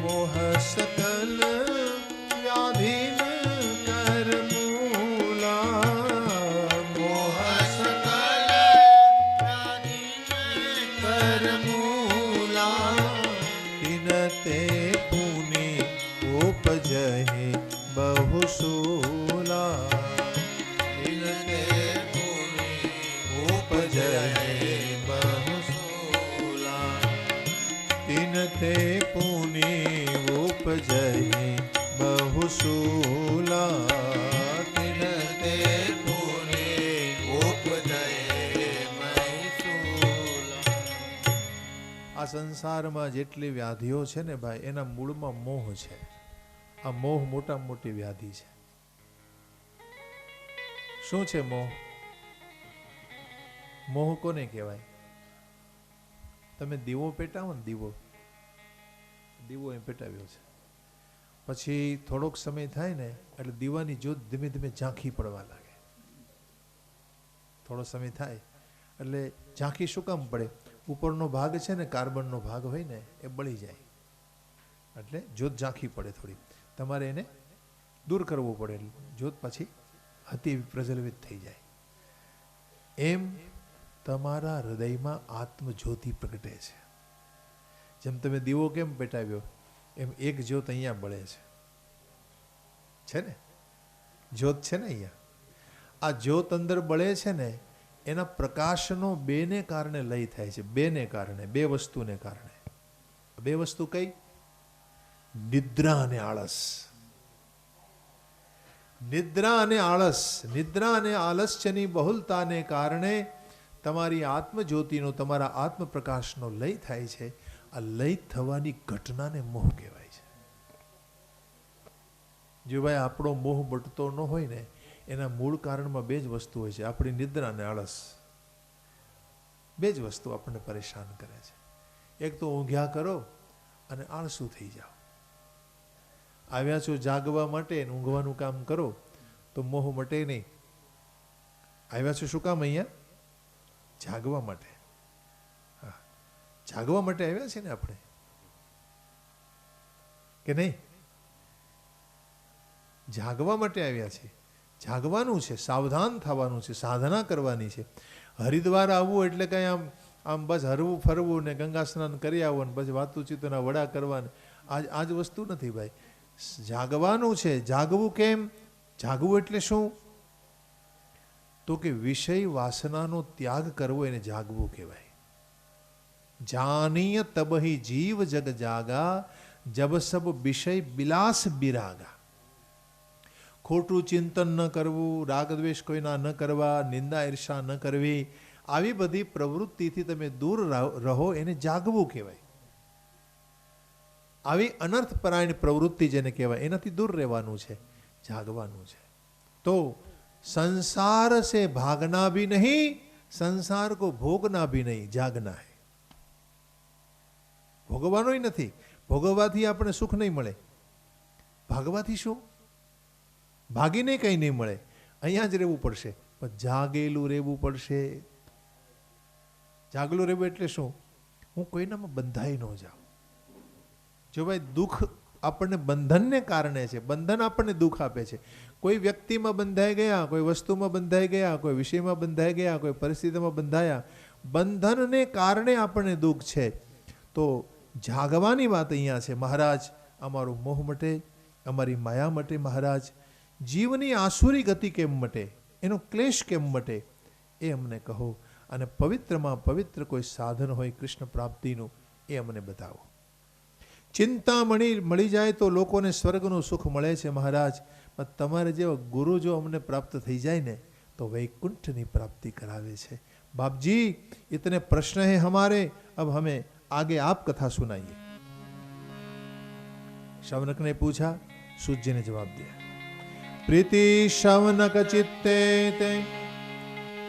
મોહ સકલ વ્યાધિન કર મૂલા. મોહ સકલ વ્યાધિન કર મૂલા. તિનતે પુને ઉપજહે બહુ શૂલા. તિનતે પુને ઉપજહે બહુ શૂલા. તિનતે પુને ઉપજહે બહુ શૂલા. તિનતે પુને ઉપજહે બહુ શૂલા. આ સંસારમાં જેટલી વ્યાધિઓ છે ને ભાઈ, એના મૂળમાં મોહ છે. આ મોહ મોટામાં મોટી વ્યાધિ છે. શું છે મોહ? મોહ કોને કહેવાય? તમે દીવો પેટાવો ને, દીવો એ પેટાવ્યો છે, પછી થોડોક સમય થાય ને એટલે દીવાની જ્યોત ધીમે ધીમે ઝાંખી પડવા લાગે. થોડો સમય થાય એટલે ઝાંખી શું કામ પડે? ઉપરનો ભાગ છે ને, કાર્બનનો ભાગ હોય ને, એ બળી જાય. એટલે જ્યોત ઝાંખી પડે થોડી, તમારે એને દૂર કરવું પડે, જ્યોત પછી અતિ પ્રજ્વલિત થઈ જાય. એમ તમારા હૃદયમાં આત્મજ્યોતિ પ્રગટે છે. જેમ તમે દીવો કેમ પેટાવ્યો એમ એક જ્યોત અહીંયા બળે છે ને, જ્યોત છે ને અહીંયા. આ જ્યોત અંદર બળે છે ને, એના પ્રકાશનો બેને કારણે લય થાય છે. બેને કારણે, બે વસ્તુને કારણે. બે વસ્તુ કઈ? નિદ્રા અને આળસ. નિદ્રા અને આળસ, નિદ્રા અને આલસ્યની બહુલતાને કારણે તમારી આત્મજ્યોતિનો, તમારા આત્મપ્રકાશનો લય થાય છે. આ લય થવાની ઘટનાને મોહ કહેવાય છે. જો ભાઈ આપણો મોહ બટતો ન હોય ને, એના મૂળ કારણમાં બે જ વસ્તુ હોય છે, આપણી નિદ્રા અને આળસ. બે જ વસ્તુ આપણને પરેશાન કરે છે. એક તો ઊંઘ્યા કરો અને આળસુ થઈ જાઓ. આવ્યા છો જાગવા માટે, ઊંઘવાનું કામ કરો તો મોહ મટે નહીં. આવ્યા છો શું કામ અહીંયા? જાગવા માટે. હા, જાગવા માટે આવ્યા છે ને આપણે, કે નહીં? જાગવા માટે આવ્યા છે. જાગવાનું છે, સાવધાન થવાનું છે, સાધના કરવાની છે. હરિદ્વાર આવવું એટલે કંઈ આમ આમ બસ હરવું ફરવું ને ગંગા સ્નાન કરી આવવાનું, પછી વાતુચિતોના વડા કરવાને, આ જ વસ્તુ નથી ભાઈ. જાગવાનું છે. જાગવું કેમ? જાગવું એટલે શું? તો કે વિષય વાસનાનો ત્યાગ કરવો, એને જાગવું કહેવાય. જાનીય તબહી જીવ જગ જાગા, જબ સબ વિષય બિલાસ બિરાગા. ખોટું ચિંતન ન કરવું, રાગદ્વેષ કોઈના ન કરવા, નિંદા ઈર્ષા ન કરવી, આવી બધી પ્રવૃત્તિથી તમે દૂર રહો, એને જાગવું કહેવાય. આવી અનર્થપરાયણ પ્રવૃત્તિ જેને કહેવાય, એનાથી દૂર રહેવાનું છે, જાગવાનું છે. તો સંસાર से भागना भी नहीं, संसार को भोगना भी नहीं, जागना है. ભોગવવાનો નથી. ભોગવવાથી આપણે સુખ નહીં મળે. ભાગવાથી શું? ભાગીને કંઈ નહીં મળે. અહીંયા જ રહેવું પડશે, પણ જાગેલું રહેવું પડશે. જાગેલું રહેવું એટલે શું? હું કોઈનામાં બંધાઈ ન જાઉં. જો ભાઈ દુઃખ આપણને બંધનને કારણે છે, બંધન આપણને દુઃખ આપે છે. કોઈ વ્યક્તિમાં બંધાઈ ગયા, કોઈ વસ્તુમાં બંધાઈ ગયા, કોઈ વિષયમાં બંધાઈ ગયા, કોઈ પરિસ્થિતિમાં બંધાયા, બંધનને કારણે આપણને દુઃખ છે. તો જાગવાની વાત અહીંયા છે. મહારાજ, અમારું મોહ મટે, અમારી માયા મટે. મહારાજ, જીવની આસુરી ગતિ કેમ મટે, એનો ક્લેશ કેમ મટે, એ અમને કહો. અને પવિત્રમાં પવિત્ર કોઈ સાધન હોય કૃષ્ણ પ્રાપ્તિનું, એ અમને બતાવો. ચિંતામણી મળી જાય તો લોકોને સ્વર્ગનું સુખ મળે છે. મહારાજ, તમારે જેવા ગુરુ જો અમને પ્રાપ્ત થઈ જાય ને, તો વૈકુંઠની પ્રાપ્તિ કરાવે છે. बाप जी, इतने प्रश्न हैं हमारे, अब हमें आगे आप कथा सुनाइए. शौनक ने पूछा, सूत जी ने जवाब दिया. प्रीति शौनक चित्ते ते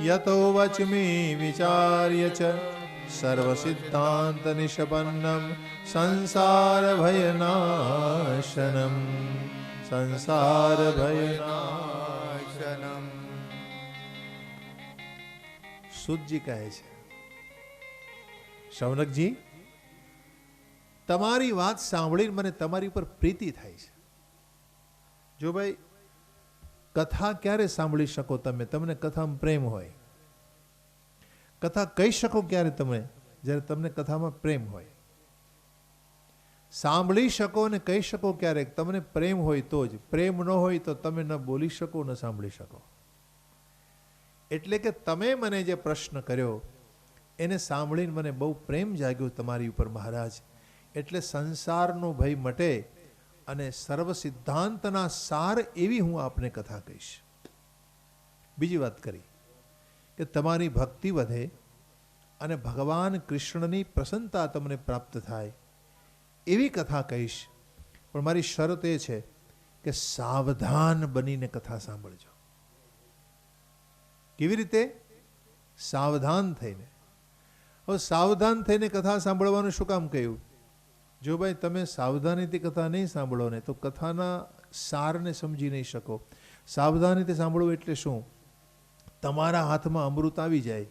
यतो वचमी विचार्य च सर्व सिद्धांत निष्पन्नम संसार भयनाशनम संसार भयनाशनम. सूतजी કહે છે, શૌનકજી, તમારી વાત સાંભળીને મને તમારી ઉપર પ્રીતિ થાય છે. જો ભાઈ કથા ક્યારે સાંભળી શકો તમે? તમને કથામાં પ્રેમ હોય. કથા કહી શકો ક્યારે તમે? જ્યારે તમને કથામાં પ્રેમ હોય. સાંભળી શકો અને કહી શકો ક્યારેક તમને પ્રેમ હોય તો જ. પ્રેમ ન હોય તો તમે ન બોલી શકો, ન સાંભળી શકો. એટલે કે તમે મને જે પ્રશ્ન કર્યો એને સાંભળીને મને બહુ પ્રેમ જાગ્યો તમારી ઉપર મહારાજ. એટલે સંસારનો ભય મટે અને સર્વ સિદ્ધાંતના સાર એવી હું આપને કથા કહીશ. બીજી વાત કરી કે તમારી ભક્તિ વધે અને ભગવાન કૃષ્ણની પ્રસન્નતા તમને પ્રાપ્ત થાય એવી કથા કહીશ. પણ મારી શરત એ છે કે સાવધાન બનીને કથા સાંભળજો. કેવી રીતે? સાવધાન થઈને. હવે સાવધાન થઈને કથા સાંભળવાનું શું કામ કહ્યું? જો ભાઈ તમે સાવધાનીથી કથા નહીં સાંભળો ને તો કથાના સારને સમજી નહીં શકો. સાવધાનીથી સાંભળવું એટલે શું? તમારા હાથમાં અમૃત આવી જાય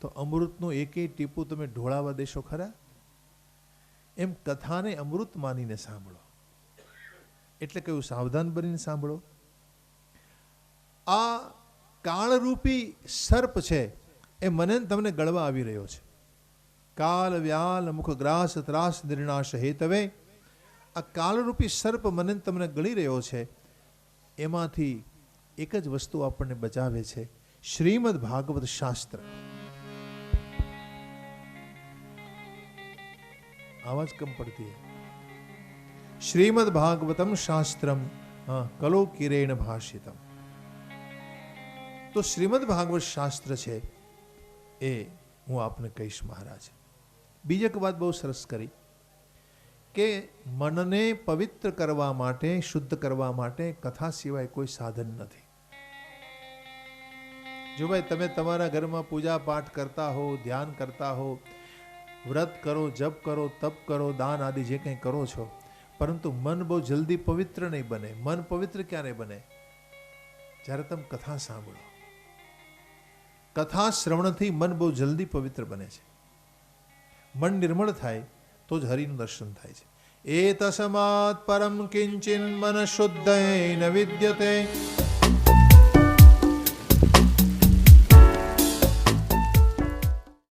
તો અમૃતનું એકેય ટીપું તમે ઢોળાવા દેશો ખરા? એમ કથાને અમૃત માનીને સાંભળો. એટલે કહ્યું સાવધાન બનીને સાંભળો. આ કાળરૂપી સર્પ છે એ મને તમને ગળવા આવી રહ્યો છે. કાલ વ્યાલ મુખ ગ્રાસ ત્રાસ નિર્ણાશ હેતવે. આ કાળરૂપી સર્પ મને તમને ગળી રહ્યો છે. એમાંથી એક જ વસ્તુ આપણને બચાવે છે, શ્રીમદ ભાગવત શાસ્ત્ર. आवाज कम पड़ती है. श्रीमद् भागवतम शास्त्रम कलो किरेण भाषितम. तो श्रीमद् भागवत शास्त्र છે એ હું આપને કહીશ મહારાજ. બીજી એક વાત બહુ સરસ કરી કે મનને પવિત્ર કરવા માટે, શુદ્ધ કરવા માટે કથા સિવાય કોઈ સાધન નથી. જો ભાઈ તમે તમારા ઘરમાં પૂજા પાઠ કરતા હો, ધ્યાન કરતા હો, વ્રત કરો, જપ કરો, તપ કરો, દાન આદિ જે કંઈ કરો છો, પરંતુ મન બહુ જલ્દી પવિત્ર નહીં બને. મન પવિત્ર ક્યારે બને? જ્યારે તમે કથા સાંભળો. કથા શ્રવણથી મન બહુ જલ્દી પવિત્ર બને છે. મન નિર્મળ થાય તો જ હરિનું દર્શન થાય છે. એ તસ્માત પરમ કિંચિન મન શુદ્ધ ન વિદ્યતે